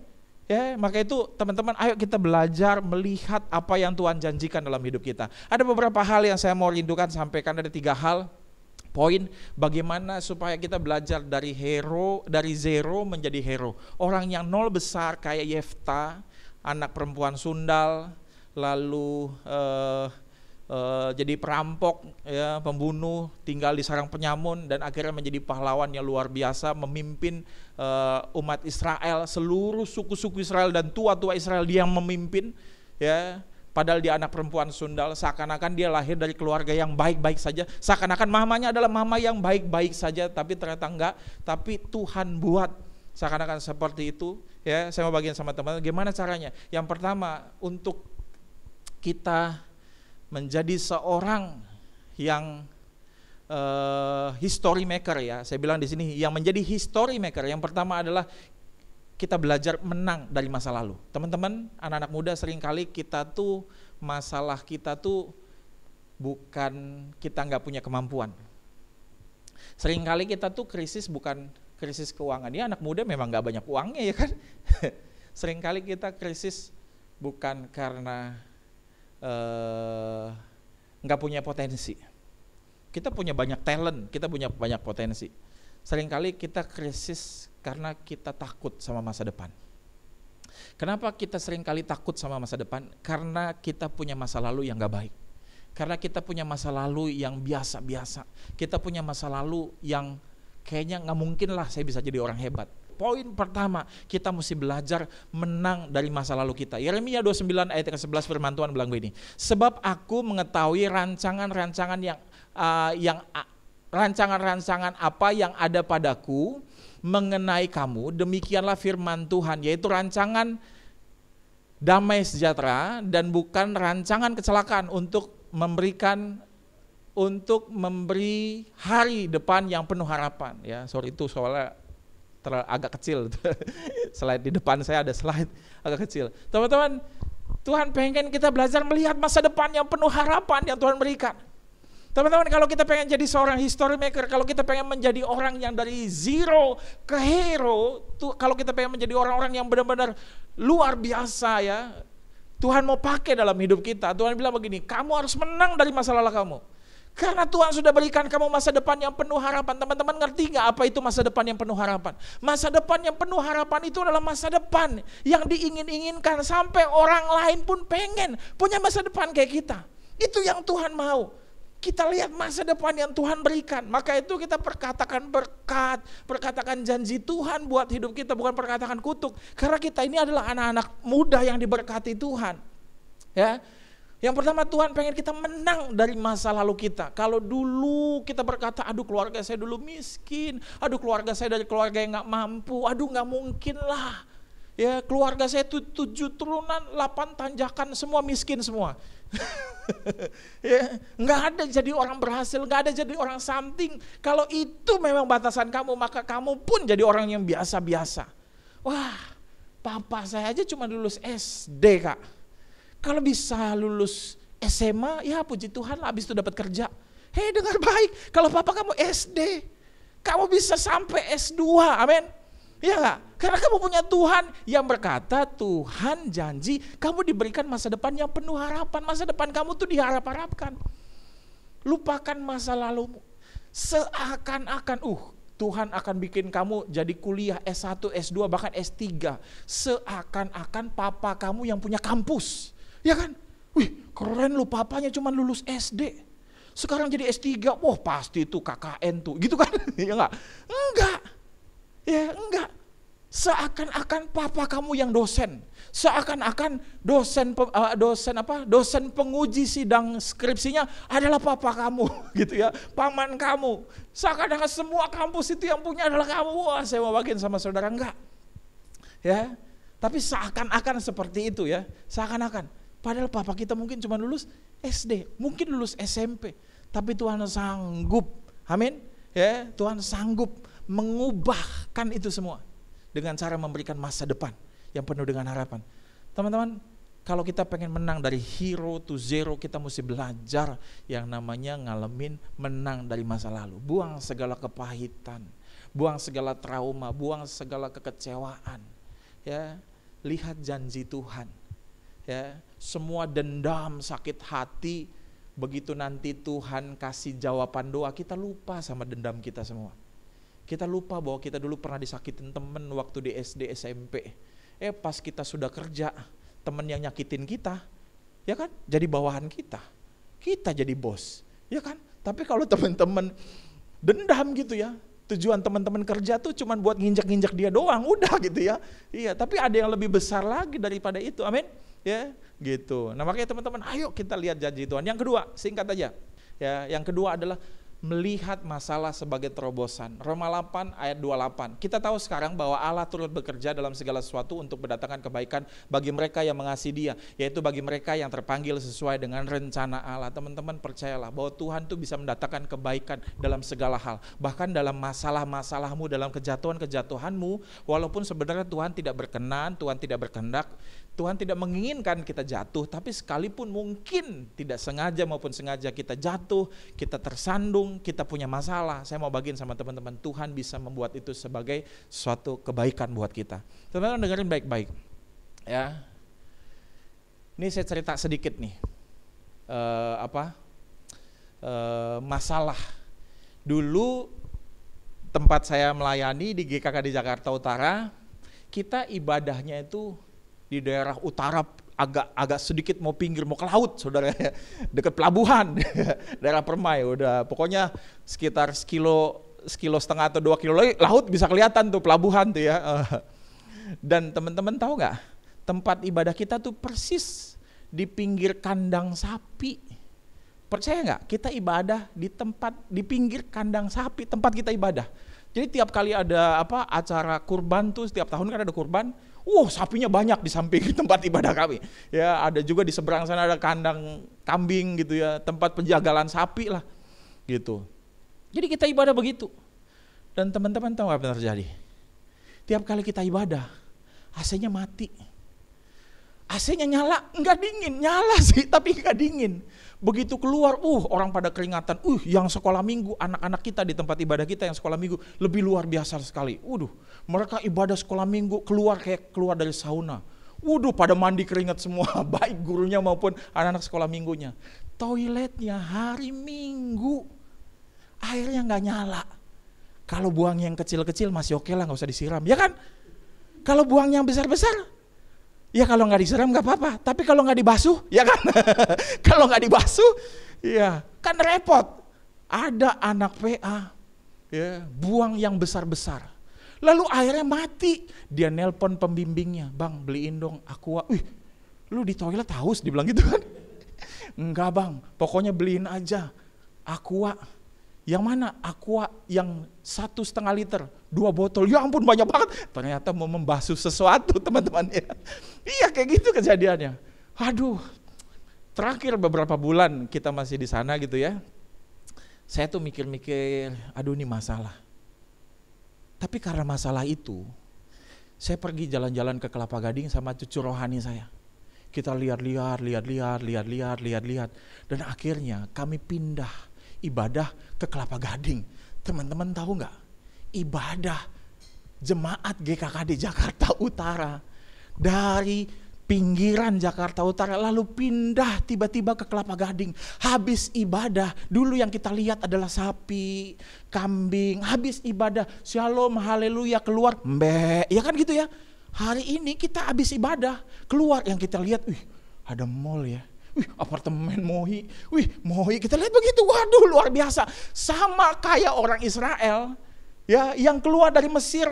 Ya, maka itu teman-teman, ayo kita belajar melihat apa yang Tuhan janjikan dalam hidup kita. Ada beberapa hal yang saya mau rindukan sampaikan, ada 3 hal. Poin bagaimana supaya kita belajar dari zero menjadi hero. Orang yang nol besar kayak Yefta, anak perempuan sundal, lalu jadi perampok, ya, pembunuh, tinggal di sarang penyamun, dan akhirnya menjadi pahlawan yang luar biasa, memimpin umat Israel, seluruh suku-suku Israel dan tua-tua Israel dia yang memimpin, ya. Padahal dia anak perempuan sundal, seakan-akan dia lahir dari keluarga yang baik-baik saja, seakan-akan mamanya adalah mama yang baik-baik saja, tapi ternyata enggak. Tapi Tuhan buat seakan-akan seperti itu. Ya, saya mau bagiin sama teman-teman gimana caranya. Yang pertama, untuk kita menjadi seorang yang history maker, ya. Saya bilang di sini yang menjadi history maker. Yang pertama adalah kita belajar menang dari masa lalu. Teman-teman, anak-anak muda, seringkali kita tuh masalah kita tuh bukan kita nggak punya kemampuan. Seringkali kita tuh krisis bukan krisis keuangan. Ya, anak muda memang nggak banyak uangnya, ya kan. Seringkali kita krisis bukan karena nggak punya potensi. Kita punya banyak talent, kita punya banyak potensi. Seringkali kita krisis karena kita takut sama masa depan. Kenapa kita seringkali takut sama masa depan? Karena kita punya masa lalu yang gak baik. Karena kita punya masa lalu yang biasa-biasa. Kita punya masa lalu yang kayaknya gak mungkin lah saya bisa jadi orang hebat. Poin pertama, kita mesti belajar menang dari masa lalu kita. Yeremia 29 ayat 11 firman Tuhan bilang begini. Sebab aku mengetahui rancangan-rancangan rancangan-rancangan apa yang ada padaku mengenai kamu, demikianlah firman Tuhan, yaitu rancangan damai sejahtera dan bukan rancangan kecelakaan, untuk memberi hari depan yang penuh harapan. Ya, sorry itu soalnya agak kecil. Slide di depan saya ada slide agak kecil. Teman-teman, Tuhan pengen kita belajar melihat masa depan yang penuh harapan yang Tuhan berikan. Teman-teman, kalau kita pengen jadi seorang history maker, kalau kita pengen menjadi orang yang dari zero ke hero, kalau kita pengen menjadi orang-orang yang benar-benar luar biasa, ya, Tuhan mau pakai dalam hidup kita. Tuhan bilang begini, kamu harus menang dari masa lalu kamu. Karena Tuhan sudah berikan kamu masa depan yang penuh harapan. Teman-teman ngerti gak apa itu masa depan yang penuh harapan? Masa depan yang penuh harapan itu adalah masa depan yang diingin-inginkan, sampai orang lain pun pengen punya masa depan kayak kita. Itu yang Tuhan mau. Kita lihat masa depan yang Tuhan berikan. Maka itu kita perkatakan berkat, perkatakan janji Tuhan buat hidup kita, bukan perkatakan kutuk. Karena kita ini adalah anak-anak muda yang diberkati Tuhan. Ya. Yang pertama, Tuhan pengen kita menang dari masa lalu kita. Kalau dulu kita berkata, aduh keluarga saya dulu miskin, aduh keluarga saya dari keluarga yang gak mampu, aduh gak mungkin lah. Ya, keluarga saya 7 turunan, 8 tanjakan, semua miskin semua. Ya, nggak ada jadi orang berhasil, nggak ada jadi orang something. Kalau itu memang batasan kamu, maka kamu pun jadi orang yang biasa-biasa. Wah, papa saya aja cuma lulus SD, Kak. Kalau bisa lulus SMA, ya puji Tuhan lah, habis itu dapat kerja. Hei, dengar baik, kalau papa kamu SD, kamu bisa sampai S2, amin. Iya enggak? Karena kamu punya Tuhan yang berkata, Tuhan janji kamu diberikan masa depan yang penuh harapan. Masa depan kamu tuh diharap-harapkan. Lupakan masa lalumu. Seakan-akan, Tuhan akan bikin kamu jadi kuliah S1, S2, bahkan S3. Seakan-akan papa kamu yang punya kampus. Ya kan? Wih, keren lu, papanya cuma lulus SD. Sekarang jadi S3, wah pasti itu KKN tuh. Gitu kan? Ya enggak? Enggak. Ya enggak, seakan-akan papa kamu yang dosen, seakan-akan dosen penguji sidang skripsinya adalah papa kamu, gitu ya, paman kamu. Seakan-akan semua kampus itu yang punya adalah kamu. Wah, saya mau bagiin sama saudara, enggak, ya. Tapi seakan-akan seperti itu ya, seakan-akan. Padahal papa kita mungkin cuma lulus SD, mungkin lulus SMP, tapi Tuhan sanggup, amin, ya, Tuhan sanggup mengubahkan itu semua dengan cara memberikan masa depan yang penuh dengan harapan. Teman-teman, kalau kita pengen menang dari hero to zero, kita mesti belajar yang namanya ngalamin menang dari masa lalu. Buang segala kepahitan, buang segala trauma, buang segala kekecewaan. Ya, lihat janji Tuhan. Ya, semua dendam, sakit hati, begitu nanti Tuhan kasih jawaban doa, kita lupa sama dendam kita semua. Kita lupa bahwa kita dulu pernah disakitin temen waktu di SD, SMP. Pas kita sudah kerja, temen yang nyakitin kita, ya kan, jadi bawahan kita. Kita jadi bos, ya kan. Tapi kalau teman-teman dendam gitu ya, tujuan teman-teman kerja tuh cuman buat nginjak-nginjak dia doang, udah gitu ya. Iya, tapi ada yang lebih besar lagi daripada itu, amin. Ya, gitu. Nah makanya teman-teman, ayo kita lihat janji Tuhan. Yang kedua, singkat aja. Ya, yang kedua adalah melihat masalah sebagai terobosan. Roma 8 ayat 28. Kita tahu sekarang bahwa Allah turut bekerja dalam segala sesuatu untuk mendatangkan kebaikan bagi mereka yang mengasihi Dia, yaitu bagi mereka yang terpanggil sesuai dengan rencana Allah. Teman-teman percayalah bahwa Tuhan tuh bisa mendatangkan kebaikan dalam segala hal. Bahkan dalam masalah-masalahmu, dalam kejatuhan-kejatuhanmu, walaupun sebenarnya Tuhan tidak berkenan, Tuhan tidak berkehendak, Tuhan tidak menginginkan kita jatuh, tapi sekalipun mungkin tidak sengaja maupun sengaja kita jatuh, kita tersandung, kita punya masalah, saya mau bagiin sama teman-teman, Tuhan bisa membuat itu sebagai suatu kebaikan buat kita. Teman-teman dengerin baik-baik ya. Ini saya cerita sedikit nih, masalah. Dulu tempat saya melayani di GKK di Jakarta Utara, kita ibadahnya itu di daerah utara, agak sedikit mau pinggir, mau ke laut, saudara, dekat pelabuhan, daerah Permai, udah pokoknya sekitar sekilo setengah atau 2 kilo lagi laut bisa kelihatan tuh pelabuhan tuh ya. Dan teman-teman tahu nggak, tempat ibadah kita tuh persis di pinggir kandang sapi. Percaya nggak? Kita ibadah di pinggir kandang sapi, tempat kita ibadah. Jadi tiap kali ada acara kurban tuh, setiap tahun kan ada kurban. Sapinya banyak di samping tempat ibadah kami. Ya, ada juga di seberang sana ada kandang kambing gitu ya, tempat penjagalan sapi lah gitu. Jadi kita ibadah begitu. Dan teman-teman tahu apa yang terjadi? Tiap kali kita ibadah, AC-nya mati. AC-nya nyala, enggak dingin, nyala sih tapi enggak dingin. Begitu keluar, orang pada keringatan. Yang sekolah minggu, anak-anak kita di tempat ibadah kita yang sekolah minggu lebih luar biasa sekali. Mereka ibadah sekolah minggu keluar kayak keluar dari sauna. Pada mandi keringat semua, baik gurunya maupun anak-anak sekolah minggunya. Toiletnya hari Minggu, airnya nggak nyala. Kalau buang yang kecil-kecil masih oke lah, nggak usah disiram, ya kan? Kalau buang yang besar-besar, ya kalau nggak disiram nggak apa-apa, tapi kalau nggak dibasuh, ya kan? Kalau nggak dibasuh, ya kan repot. Ada anak PA, ya buang yang besar-besar, lalu airnya mati. Dia nelpon pembimbingnya, bang beliin dong Aqua. Lu di toilet haus, dibilang gitu kan? Enggak bang, pokoknya beliin aja Aqua. Yang mana? Aqua yang 1,5 liter, 2 botol. Ya ampun banyak banget. Ternyata mau membasuh sesuatu teman-teman ya. Iya kayak gitu kejadiannya. Aduh, terakhir beberapa bulan kita masih di sana gitu ya. Saya tuh mikir-mikir, aduh ini masalah. Tapi karena masalah itu, saya pergi jalan-jalan ke Kelapa Gading sama cucu rohani saya. Kita lihat-lihat. Dan akhirnya kami pindah ibadah ke Kelapa Gading. Teman-teman tahu nggak? Ibadah jemaat GKKD Jakarta Utara dari pinggiran Jakarta Utara lalu pindah tiba-tiba ke Kelapa Gading. Habis ibadah, dulu yang kita lihat adalah sapi, kambing. Habis ibadah, shalom, haleluya, keluar, mbek, ya kan gitu ya. Hari ini kita habis ibadah, keluar yang kita lihat, ada mall ya. Apartemen Mohi, Mohi, kita lihat begitu, waduh luar biasa. Sama kayak orang Israel, ya, yang keluar dari Mesir,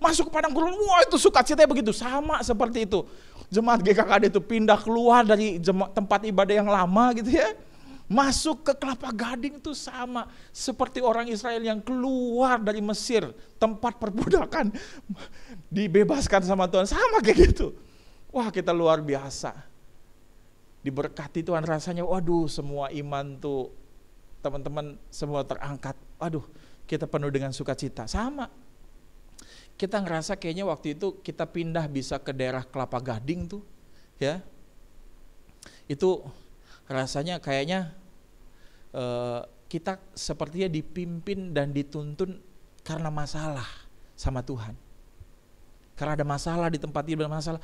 masuk ke padang gurun, wah itu sukacitanya begitu, sama seperti itu. Jemaat GKKD itu pindah keluar dari tempat ibadah yang lama gitu ya, masuk ke Kelapa Gading itu sama seperti orang Israel yang keluar dari Mesir, tempat perbudakan, dibebaskan sama Tuhan, sama kayak gitu. Wah kita luar biasa. Diberkati Tuhan rasanya, waduh semua iman tuh teman-teman semua terangkat, waduh kita penuh dengan sukacita. Sama, kita ngerasa kayaknya waktu itu kita pindah bisa ke daerah Kelapa Gading tuh, ya, itu rasanya kayaknya kita sepertinya dipimpin dan dituntun karena masalah sama Tuhan. Karena ada masalah di tempat ini, masalah,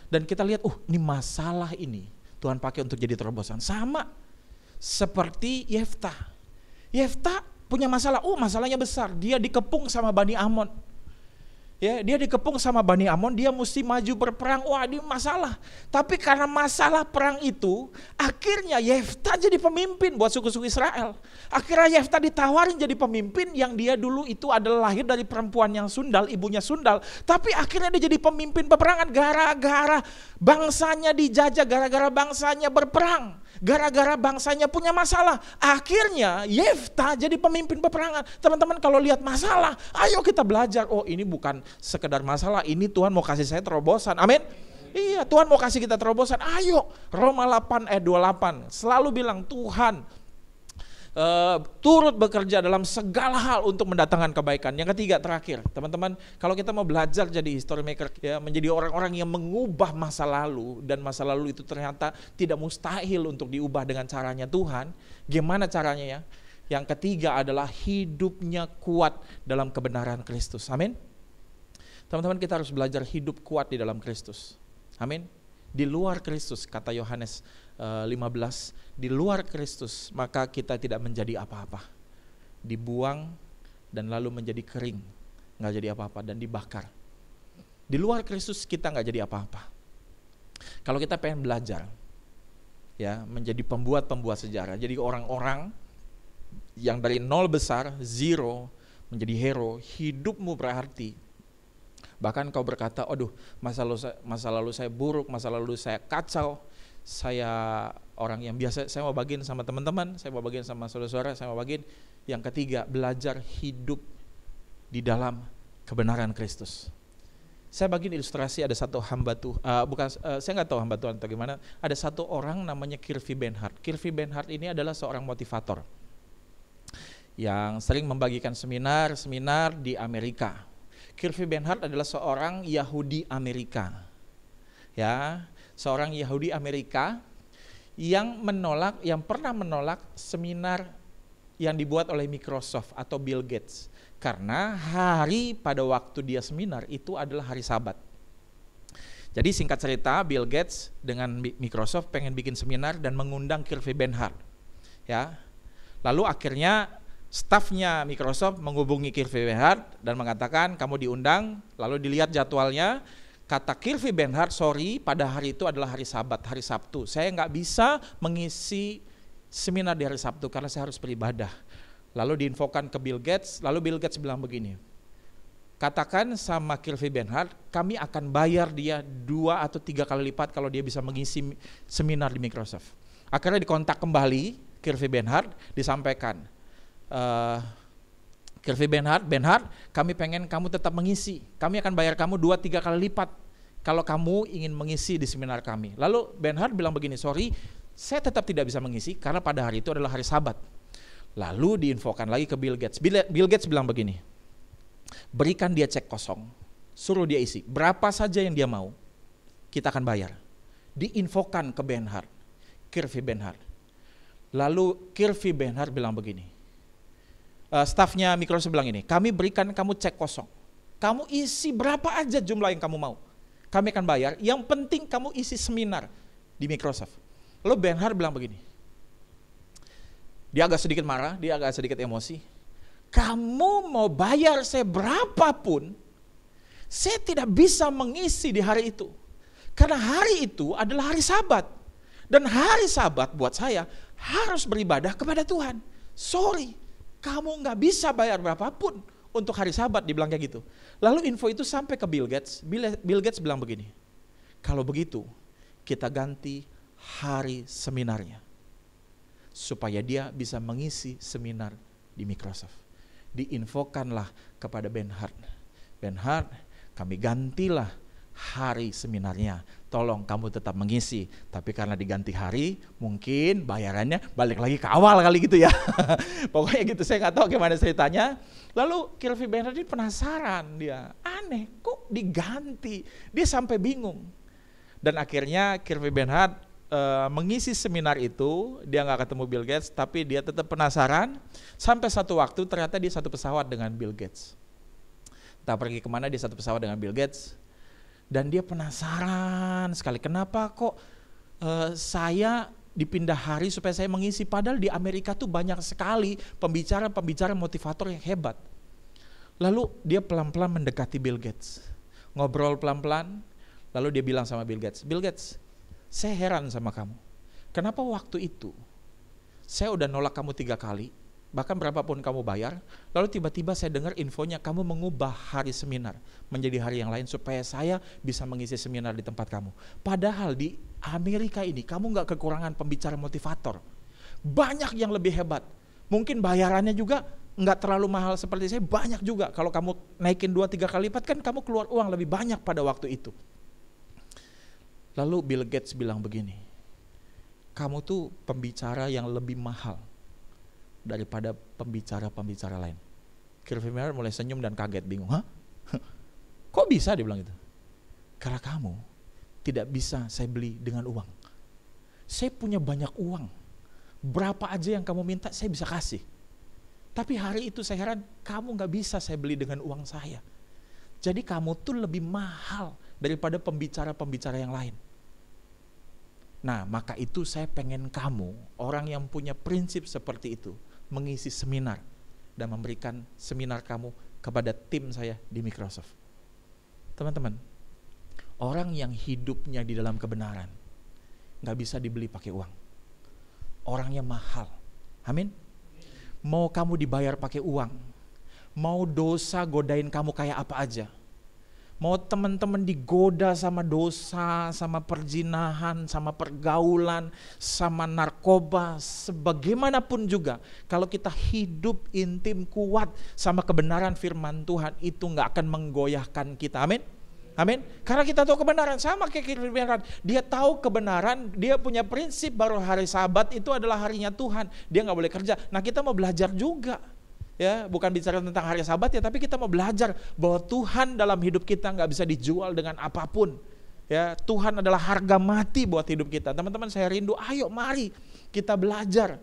dan kita lihat, ini masalah ini Tuhan pakai untuk jadi terobosan. Sama seperti Yeftah. Yeftah punya masalah, masalahnya besar. Dia dikepung sama Bani Amon. Ya, dia dikepung sama Bani Amon, dia mesti maju berperang. Wah, ini masalah. Tapi karena masalah perang itu, akhirnya Yeftah jadi pemimpin buat suku-suku Israel. Akhirnya Yeftah ditawarin jadi pemimpin yang dia dulu itu adalah lahir dari perempuan yang sundal, ibunya sundal. Tapi akhirnya dia jadi pemimpin peperangan gara-gara bangsanya dijajah, gara-gara bangsanya berperang. Gara-gara bangsanya punya masalah, akhirnya Yeftah jadi pemimpin peperangan. Teman-teman kalau lihat masalah, ayo kita belajar. Ini bukan sekedar masalah, ini Tuhan mau kasih saya terobosan. Amin. Iya, Tuhan mau kasih kita terobosan. Ayo, Roma 8 ayat 28 selalu bilang Tuhan turut bekerja dalam segala hal untuk mendatangkan kebaikan. Yang ketiga, terakhir, teman-teman, kalau kita mau belajar jadi history maker, ya, menjadi orang-orang yang mengubah masa lalu, dan masa lalu itu ternyata tidak mustahil untuk diubah dengan caranya Tuhan. Gimana caranya ya? Yang ketiga adalah hidupnya kuat dalam kebenaran Kristus. Amin. Teman-teman, kita harus belajar hidup kuat di dalam Kristus. Amin. Di luar Kristus, kata Yohanes 15, di luar Kristus maka kita tidak menjadi apa-apa, dibuang dan lalu menjadi kering, nggak jadi apa-apa dan dibakar. Di luar Kristus kita nggak jadi apa-apa. Kalau kita pengen belajar, ya, menjadi pembuat sejarah, jadi orang-orang yang dari nol besar, zero, menjadi hero, hidupmu berarti. Bahkan kau berkata, masa lalu saya buruk, masa lalu saya kacau, saya orang yang biasa, saya mau bagiin sama teman-teman, saya mau bagiin sama saudara-saudara, saya mau bagiin. Yang ketiga, belajar hidup di dalam kebenaran Kristus. Saya bagiin ilustrasi, ada satu hamba Tuhan, saya nggak tahu hamba Tuhan atau gimana, ada satu orang namanya Kirby Benhart. Kirby Benhart ini adalah seorang motivator yang sering membagikan seminar di Amerika. Kirby Benhart adalah seorang Yahudi Amerika, ya, seorang Yahudi Amerika yang pernah menolak seminar yang dibuat oleh Microsoft atau Bill Gates, karena pada waktu dia seminar itu adalah hari Sabat. Jadi singkat cerita, Bill Gates dengan Microsoft pengen bikin seminar dan mengundang Kirby Benhart, ya. Lalu akhirnya stafnya Microsoft menghubungi Kirby Benhart dan mengatakan kamu diundang. Lalu dilihat jadwalnya, kata Kirby Benhart, sorry, pada hari itu adalah hari Sabat, hari Sabtu. Saya nggak bisa mengisi seminar di hari Sabtu karena saya harus beribadah. Lalu diinfokan ke Bill Gates, lalu Bill Gates bilang begini, katakan sama Kirby Benhart, kami akan bayar dia 2 atau 3 kali lipat kalau dia bisa mengisi seminar di Microsoft. Akhirnya dikontak kembali Kirvi Benhard disampaikan, Kirvi Benhard, kami pengen kamu tetap mengisi. Kami akan bayar kamu 2-3 kali lipat kalau kamu ingin mengisi di seminar kami. Lalu Benhard bilang begini, sorry, saya tetap tidak bisa mengisi karena pada hari itu adalah hari Sabat. Lalu diinfokan lagi ke Bill Gates. Bill Gates bilang begini, berikan dia cek kosong, suruh dia isi. Berapa saja yang dia mau, kita akan bayar. Diinfokan ke Benhard, Kirvi Benhard. Lalu Kirvi Benhard bilang begini, stafnya Microsoft bilang ini, kami berikan kamu cek kosong. Kamu isi berapa aja jumlah yang kamu mau. Kami akan bayar, yang penting kamu isi seminar di Microsoft. Lalu Benhard bilang begini, dia agak sedikit marah, dia agak sedikit emosi. Kamu mau bayar saya berapapun, saya tidak bisa mengisi di hari itu. Karena hari itu adalah hari Sabat. Dan hari Sabat buat saya harus beribadah kepada Tuhan. Sorry, kamu nggak bisa bayar berapapun untuk hari Sabat, dibilang kayak gitu. Lalu info itu sampai ke Bill Gates. Bill Gates bilang begini, kalau begitu kita ganti hari seminarnya supaya dia bisa mengisi seminar di Microsoft. Diinfokanlah kepada Benhard, kami gantilah hari seminarnya, tolong kamu tetap mengisi, tapi karena diganti hari mungkin bayarannya balik lagi ke awal kali gitu ya. Pokoknya gitu, saya nggak tahu gimana ceritanya. Lalu Kirvi Benhard ini penasaran, dia aneh kok diganti, dia sampai bingung. Dan akhirnya Kirvi Benhard mengisi seminar itu, dia nggak ketemu Bill Gates, tapi dia tetap penasaran. Sampai satu waktu ternyata dia satu pesawat dengan Bill Gates. Entah pergi kemana, dia satu pesawat dengan Bill Gates. Dan dia penasaran sekali, kenapa kok saya dipindah hari supaya saya mengisi, padahal di Amerika tuh banyak sekali pembicara-pembicara motivator yang hebat. Lalu dia pelan-pelan mendekati Bill Gates, ngobrol pelan-pelan, lalu dia bilang sama Bill Gates, saya heran sama kamu, kenapa waktu itu saya udah nolak kamu 3 kali, bahkan berapapun kamu bayar, lalu tiba-tiba saya dengar infonya kamu mengubah hari seminar menjadi hari yang lain supaya saya bisa mengisi seminar di tempat kamu. Padahal di Amerika ini kamu gak kekurangan pembicara motivator, banyak yang lebih hebat, mungkin bayarannya juga gak terlalu mahal seperti saya, banyak juga. Kalau kamu naikin 2-3 kali lipat kan kamu keluar uang lebih banyak pada waktu itu. Lalu Bill Gates bilang begini, kamu tuh pembicara yang lebih mahal daripada pembicara-pembicara lain. Kirvi Benhard mulai senyum dan kaget, bingung. Hah? Kok bisa dia bilang gitu? Karena kamu tidak bisa saya beli dengan uang. Saya punya banyak uang. Berapa aja yang kamu minta saya bisa kasih. Tapi hari itu saya heran, kamu gak bisa saya beli dengan uang saya. Jadi kamu tuh lebih mahal daripada pembicara-pembicara yang lain. Nah, maka itu saya pengen kamu, orang yang punya prinsip seperti itu, mengisi seminar dan memberikan seminar kamu kepada tim saya di Microsoft. Teman-teman, orang yang hidupnya di dalam kebenaran gak bisa dibeli pakai uang. Orangnya mahal. Amin. Mau kamu dibayar pakai uang, mau dosa godain kamu kayak apa aja, mau teman-teman digoda sama dosa, sama perzinahan, sama pergaulan, sama narkoba, sebagaimanapun juga, kalau kita hidup intim kuat sama kebenaran firman Tuhan, itu gak akan menggoyahkan kita. Amin. Amin. Karena kita tahu kebenaran, sama kayak Kirvi Benhard. Dia tahu kebenaran, dia punya prinsip bahwa hari Sabat itu adalah harinya Tuhan. Dia gak boleh kerja. Nah, kita mau belajar juga. Ya, bukan bicara tentang hari Sabat ya, tapi kita mau belajar bahwa Tuhan dalam hidup kita gak bisa dijual dengan apapun. Ya, Tuhan adalah harga mati buat hidup kita. Teman-teman, saya rindu, ayo mari kita belajar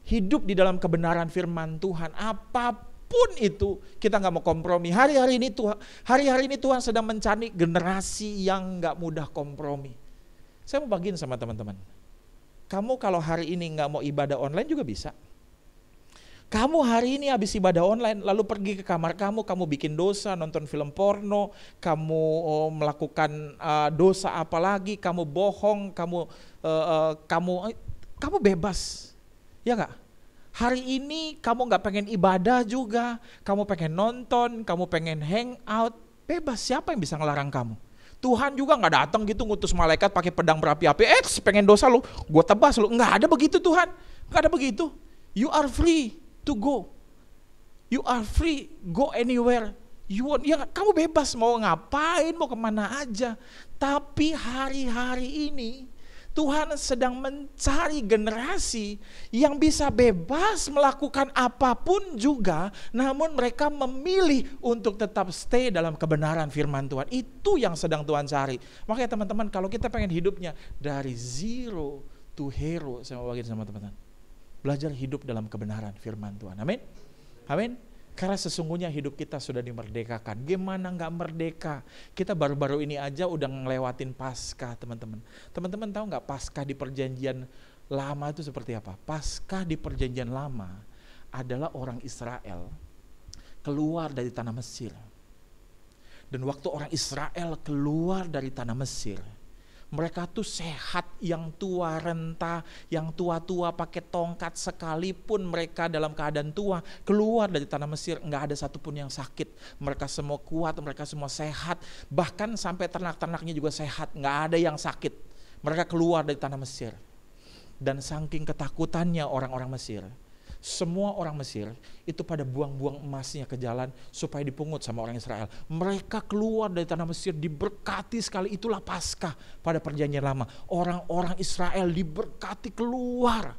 hidup di dalam kebenaran firman Tuhan. Apapun itu kita gak mau kompromi. Hari-hari ini Tuhan sedang mencari generasi yang gak mudah kompromi. Saya mau bagiin sama teman-teman, kamu kalau hari ini gak mau ibadah online juga bisa. Kamu hari ini habis ibadah online, lalu pergi ke kamar kamu bikin dosa, nonton film porno, kamu melakukan dosa apa lagi, kamu bohong, kamu bebas, ya nggak? Hari ini kamu nggak pengen ibadah juga, kamu pengen nonton, kamu pengen hangout, bebas. Siapa yang bisa ngelarang kamu? Tuhan juga nggak datang gitu ngutus malaikat pakai pedang berapi-api, pengen dosa lu, gue tebas lu, nggak ada begitu Tuhan. Gak ada begitu. You are free to go. You are free, go anywhere you want. Ya, kamu bebas mau ngapain, mau kemana aja. Tapi hari-hari ini Tuhan sedang mencari generasi yang bisa bebas melakukan apapun juga, namun mereka memilih untuk tetap stay dalam kebenaran firman Tuhan. Itu yang sedang Tuhan cari. Makanya teman-teman, kalau kita pengen hidupnya dari zero to hero, saya mau bagiin sama teman-teman, belajar hidup dalam kebenaran firman Tuhan. Amin. Amin. Karena sesungguhnya hidup kita sudah dimerdekakan. Gimana gak merdeka? Kita baru-baru ini aja udah ngelewatin Paskah, teman-teman. Teman-teman tahu gak Paskah di perjanjian lama itu seperti apa? Paskah di perjanjian lama adalah orang Israel keluar dari tanah Mesir. Dan waktu orang Israel keluar dari tanah Mesir, mereka tuh sehat, yang tua renta, yang tua-tua pakai tongkat, sekalipun mereka dalam keadaan tua, keluar dari tanah Mesir, nggak ada satupun yang sakit. Mereka semua kuat, mereka semua sehat, bahkan sampai ternak-ternaknya juga sehat, nggak ada yang sakit. Mereka keluar dari tanah Mesir. Dan saking ketakutannya orang-orang Mesir, semua orang Mesir itu pada buang-buang emasnya ke jalan supaya dipungut sama orang Israel. Mereka keluar dari tanah Mesir diberkati sekali. Itulah Paskah pada perjanjian lama. Orang-orang Israel diberkati keluar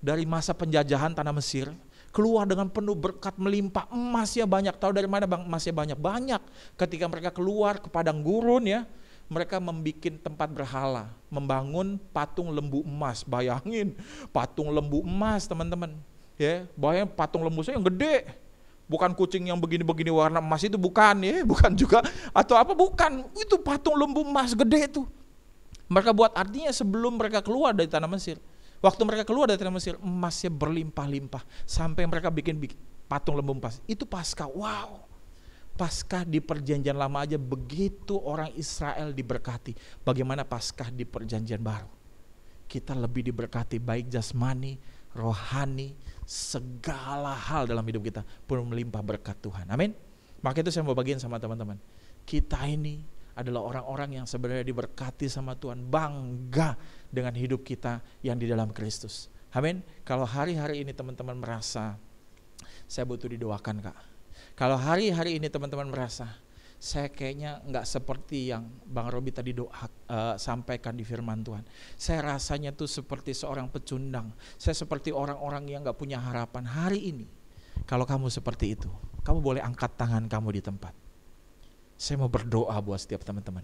dari masa penjajahan tanah Mesir, keluar dengan penuh berkat, melimpah, emasnya banyak. Tahu dari mana bang emasnya banyak? Banyak. Ketika mereka keluar ke padang gurun ya, mereka membuat tempat berhala, membangun patung lembu emas. Bayangin, patung lembu emas teman-teman. Ya, bayangin patung lembu saya yang gede, bukan kucing yang begini-begini warna emas itu, bukan ya, bukan juga, atau apa, bukan, itu patung lembu emas gede itu. Mereka buat, artinya sebelum mereka keluar dari tanah Mesir, waktu mereka keluar dari tanah Mesir, emasnya berlimpah-limpah, sampai mereka bikin patung lembu emas. Itu Paskah. Wow, Paskah di perjanjian lama aja begitu orang Israel diberkati. Bagaimana Paskah di perjanjian baru? Kita lebih diberkati, baik jasmani, rohani, segala hal dalam hidup kita pun melimpah berkat Tuhan. Amin. Maka itu saya mau bagiin sama teman-teman, kita ini adalah orang-orang yang sebenarnya diberkati sama Tuhan, bangga dengan hidup kita yang di dalam Kristus. Amin. Kalau hari-hari ini teman-teman merasa saya butuh didoakan Kak, kalau hari-hari ini teman-teman merasa saya kayaknya nggak seperti yang Bang Robi tadi sampaikan di firman Tuhan. Saya rasanya tuh seperti seorang pecundang. Saya seperti orang-orang yang nggak punya harapan. Hari ini, kalau kamu seperti itu, kamu boleh angkat tangan kamu di tempat. Saya mau berdoa buat setiap teman-teman.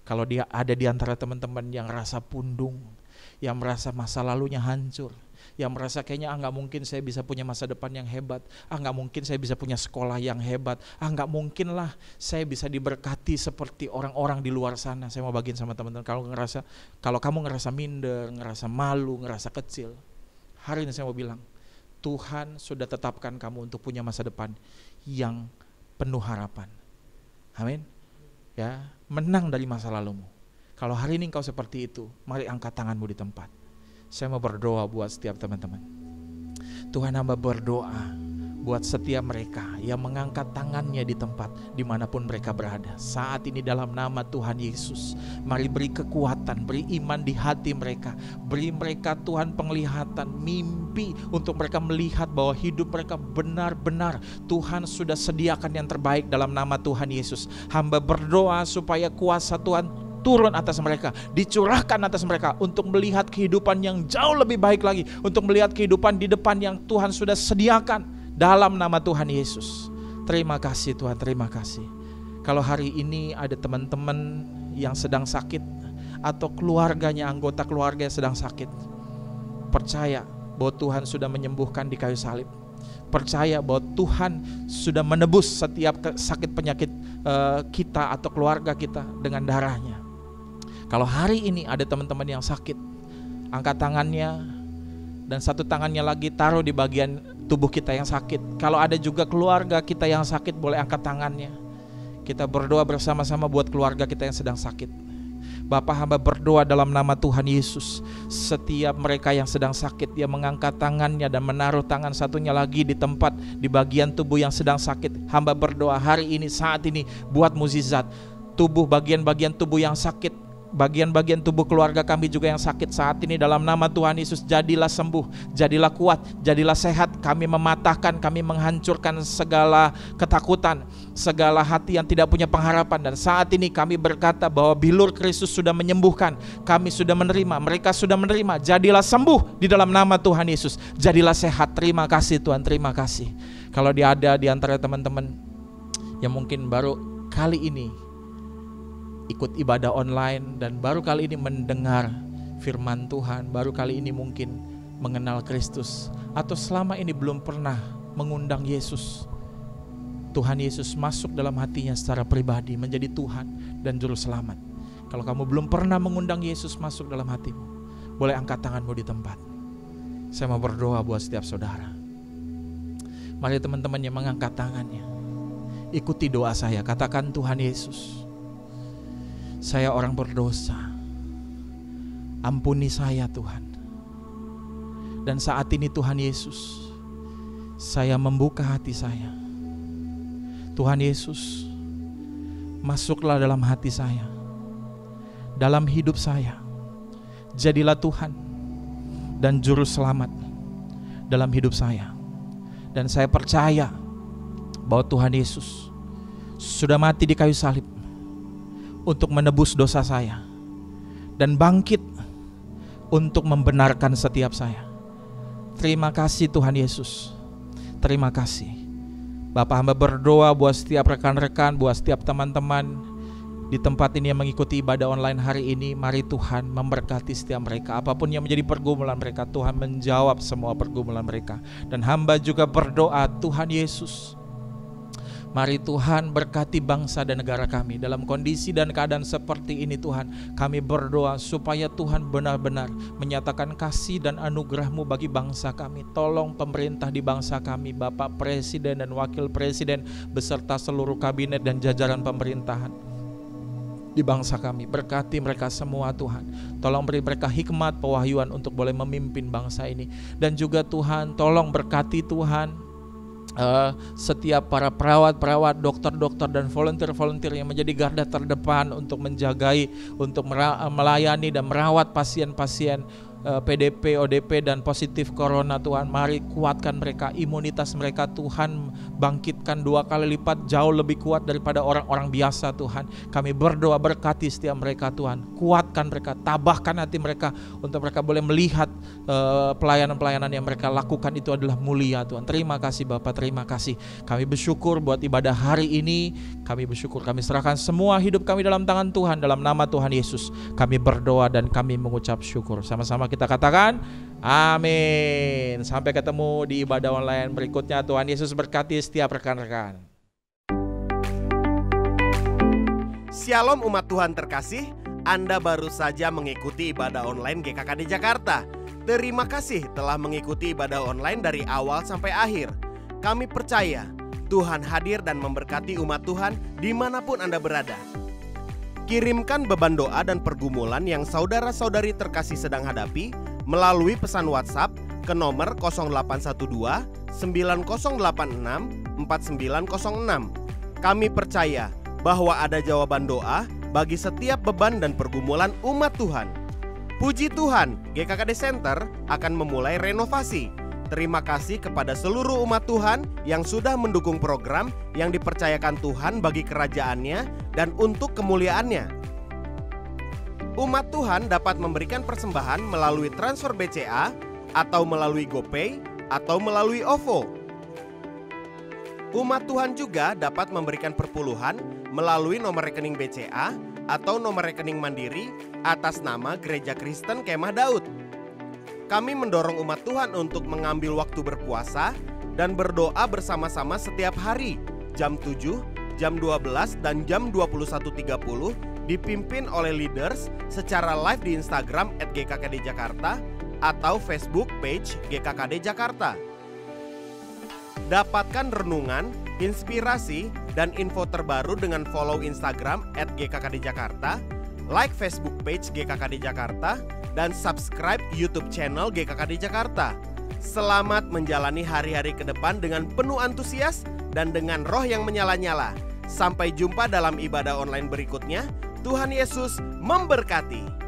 Kalau dia ada di antara teman-teman yang rasa pundung, yang merasa masa lalunya hancur, yang merasa kayaknya nggak mungkin saya bisa punya masa depan yang hebat, nggak mungkin saya bisa punya sekolah yang hebat, nggak mungkin lah saya bisa diberkati seperti orang-orang di luar sana. Saya mau bagiin sama teman-teman, kalau kamu ngerasa minder, ngerasa malu, ngerasa kecil, hari ini saya mau bilang, Tuhan sudah tetapkan kamu untuk punya masa depan yang penuh harapan. Amin. Ya, menang dari masa lalumu. Kalau hari ini engkau seperti itu, mari angkat tanganmu di tempat. Saya mau berdoa buat setiap teman-teman. Tuhan, hamba berdoa buat setiap mereka yang mengangkat tangannya di tempat dimanapun mereka berada saat ini dalam nama Tuhan Yesus. Mari beri kekuatan, beri iman di hati mereka, beri mereka Tuhan penglihatan, mimpi untuk mereka melihat bahwa hidup mereka benar-benar Tuhan sudah sediakan yang terbaik dalam nama Tuhan Yesus. Hamba berdoa supaya kuasa Tuhan turun atas mereka, dicurahkan atas mereka untuk melihat kehidupan yang jauh lebih baik lagi, untuk melihat kehidupan di depan yang Tuhan sudah sediakan dalam nama Tuhan Yesus. Terima kasih Tuhan, terima kasih. Kalau hari ini ada teman-teman yang sedang sakit atau keluarganya, anggota keluarga yang sedang sakit, percaya bahwa Tuhan sudah menyembuhkan di kayu salib. Percaya bahwa Tuhan sudah menebus setiap sakit penyakit kita atau keluarga kita dengan darahnya. Kalau hari ini ada teman-teman yang sakit, angkat tangannya dan satu tangannya lagi taruh di bagian tubuh kita yang sakit. Kalau ada juga keluarga kita yang sakit, boleh angkat tangannya. Kita berdoa bersama-sama buat keluarga kita yang sedang sakit. Bapa, hamba berdoa dalam nama Tuhan Yesus, setiap mereka yang sedang sakit, dia mengangkat tangannya dan menaruh tangan satunya lagi di tempat di bagian tubuh yang sedang sakit. Hamba berdoa hari ini, saat ini, buat mukjizat. Tubuh, bagian-bagian tubuh yang sakit, bagian-bagian tubuh keluarga kami juga yang sakit saat ini, dalam nama Tuhan Yesus jadilah sembuh, jadilah kuat, jadilah sehat. Kami mematahkan, kami menghancurkan segala ketakutan, segala hati yang tidak punya pengharapan. Dan saat ini kami berkata bahwa bilur Kristus sudah menyembuhkan, kami sudah menerima, mereka sudah menerima. Jadilah sembuh di dalam nama Tuhan Yesus, jadilah sehat. Terima kasih Tuhan, terima kasih. Kalau ada di antara teman-teman yang mungkin baru kali ini ikut ibadah online dan baru kali ini mendengar firman Tuhan, baru kali ini mungkin mengenal Kristus, atau selama ini belum pernah mengundang Yesus, Tuhan Yesus masuk dalam hatinya secara pribadi menjadi Tuhan dan Juru Selamat. Kalau kamu belum pernah mengundang Yesus masuk dalam hatimu, boleh angkat tanganmu di tempat. Saya mau berdoa buat setiap saudara. Mari teman-teman yang mengangkat tangannya, ikuti doa saya. Katakan, Tuhan Yesus, saya orang berdosa, ampuni saya Tuhan. Dan saat ini Tuhan Yesus, saya membuka hati saya. Tuhan Yesus, masuklah dalam hati saya, dalam hidup saya. Jadilah Tuhan dan Juru Selamat dalam hidup saya. Dan saya percaya bahwa Tuhan Yesus sudah mati di kayu salib untuk menebus dosa saya dan bangkit untuk membenarkan setiap saya. Terima kasih Tuhan Yesus. Terima kasih. Bapak hamba berdoa buat setiap rekan-rekan, buat setiap teman-teman di tempat ini yang mengikuti ibadah online hari ini. Mari Tuhan memberkati setiap mereka. Apapun yang menjadi pergumulan mereka, Tuhan menjawab semua pergumulan mereka. Dan hamba juga berdoa, Tuhan Yesus, mari Tuhan berkati bangsa dan negara kami. Dalam kondisi dan keadaan seperti ini Tuhan, kami berdoa supaya Tuhan benar-benar menyatakan kasih dan anugerah-Mu bagi bangsa kami. Tolong pemerintah di bangsa kami, Bapak Presiden dan Wakil Presiden beserta seluruh kabinet dan jajaran pemerintahan di bangsa kami. Berkati mereka semua Tuhan. Tolong beri mereka hikmat, pewahyuan untuk boleh memimpin bangsa ini. Dan juga Tuhan, tolong berkati Tuhan setiap para perawat-perawat, dokter-dokter dan volunteer-volunteer yang menjadi garda terdepan untuk menjagai, untuk melayani dan merawat pasien-pasien PDP, ODP dan positif corona. Tuhan, mari kuatkan mereka, imunitas mereka Tuhan, bangkitkan 2 kali lipat, jauh lebih kuat daripada orang-orang biasa Tuhan. Kami berdoa berkati setiap mereka Tuhan, kuatkan mereka, tabahkan hati mereka untuk mereka boleh melihat pelayanan-pelayanan yang mereka lakukan itu adalah mulia Tuhan. Terima kasih Bapak, terima kasih. Kami bersyukur buat ibadah hari ini, kami bersyukur, kami serahkan semua hidup kami dalam tangan Tuhan, dalam nama Tuhan Yesus kami berdoa dan kami mengucap syukur. Sama-sama kita katakan amin. Sampai ketemu di ibadah online berikutnya. Tuhan Yesus berkati setiap rekan-rekan. Shalom umat Tuhan terkasih, Anda baru saja mengikuti ibadah online GKKD Jakarta. Terima kasih telah mengikuti ibadah online dari awal sampai akhir. Kami percaya Tuhan hadir dan memberkati umat Tuhan dimanapun Anda berada. Kirimkan beban doa dan pergumulan yang saudara-saudari terkasih sedang hadapi melalui pesan WhatsApp ke nomor 0812 9086 4906. Kami percaya bahwa ada jawaban doa bagi setiap beban dan pergumulan umat Tuhan. Puji Tuhan, GKKD Center akan memulai renovasi. Terima kasih kepada seluruh umat Tuhan yang sudah mendukung program yang dipercayakan Tuhan bagi kerajaannya dan untuk kemuliaannya. Umat Tuhan dapat memberikan persembahan melalui transfer BCA atau melalui GoPay atau melalui OVO. Umat Tuhan juga dapat memberikan perpuluhan melalui nomor rekening BCA atau nomor rekening mandiri atas nama Gereja Kristen Kemah Daud. Kami mendorong umat Tuhan untuk mengambil waktu berpuasa dan berdoa bersama-sama setiap hari jam 7, jam 12, dan jam 21.30 dipimpin oleh leaders secara live di Instagram @GKKD Jakarta atau Facebook page GKKD Jakarta. Dapatkan renungan, inspirasi, dan info terbaru dengan follow Instagram @GKKD Jakarta, like Facebook page GKKD Jakarta, dan subscribe YouTube channel GKKD Jakarta. Selamat menjalani hari-hari ke depan dengan penuh antusias dan dengan roh yang menyala-nyala. Sampai jumpa dalam ibadah online berikutnya. Tuhan Yesus memberkati.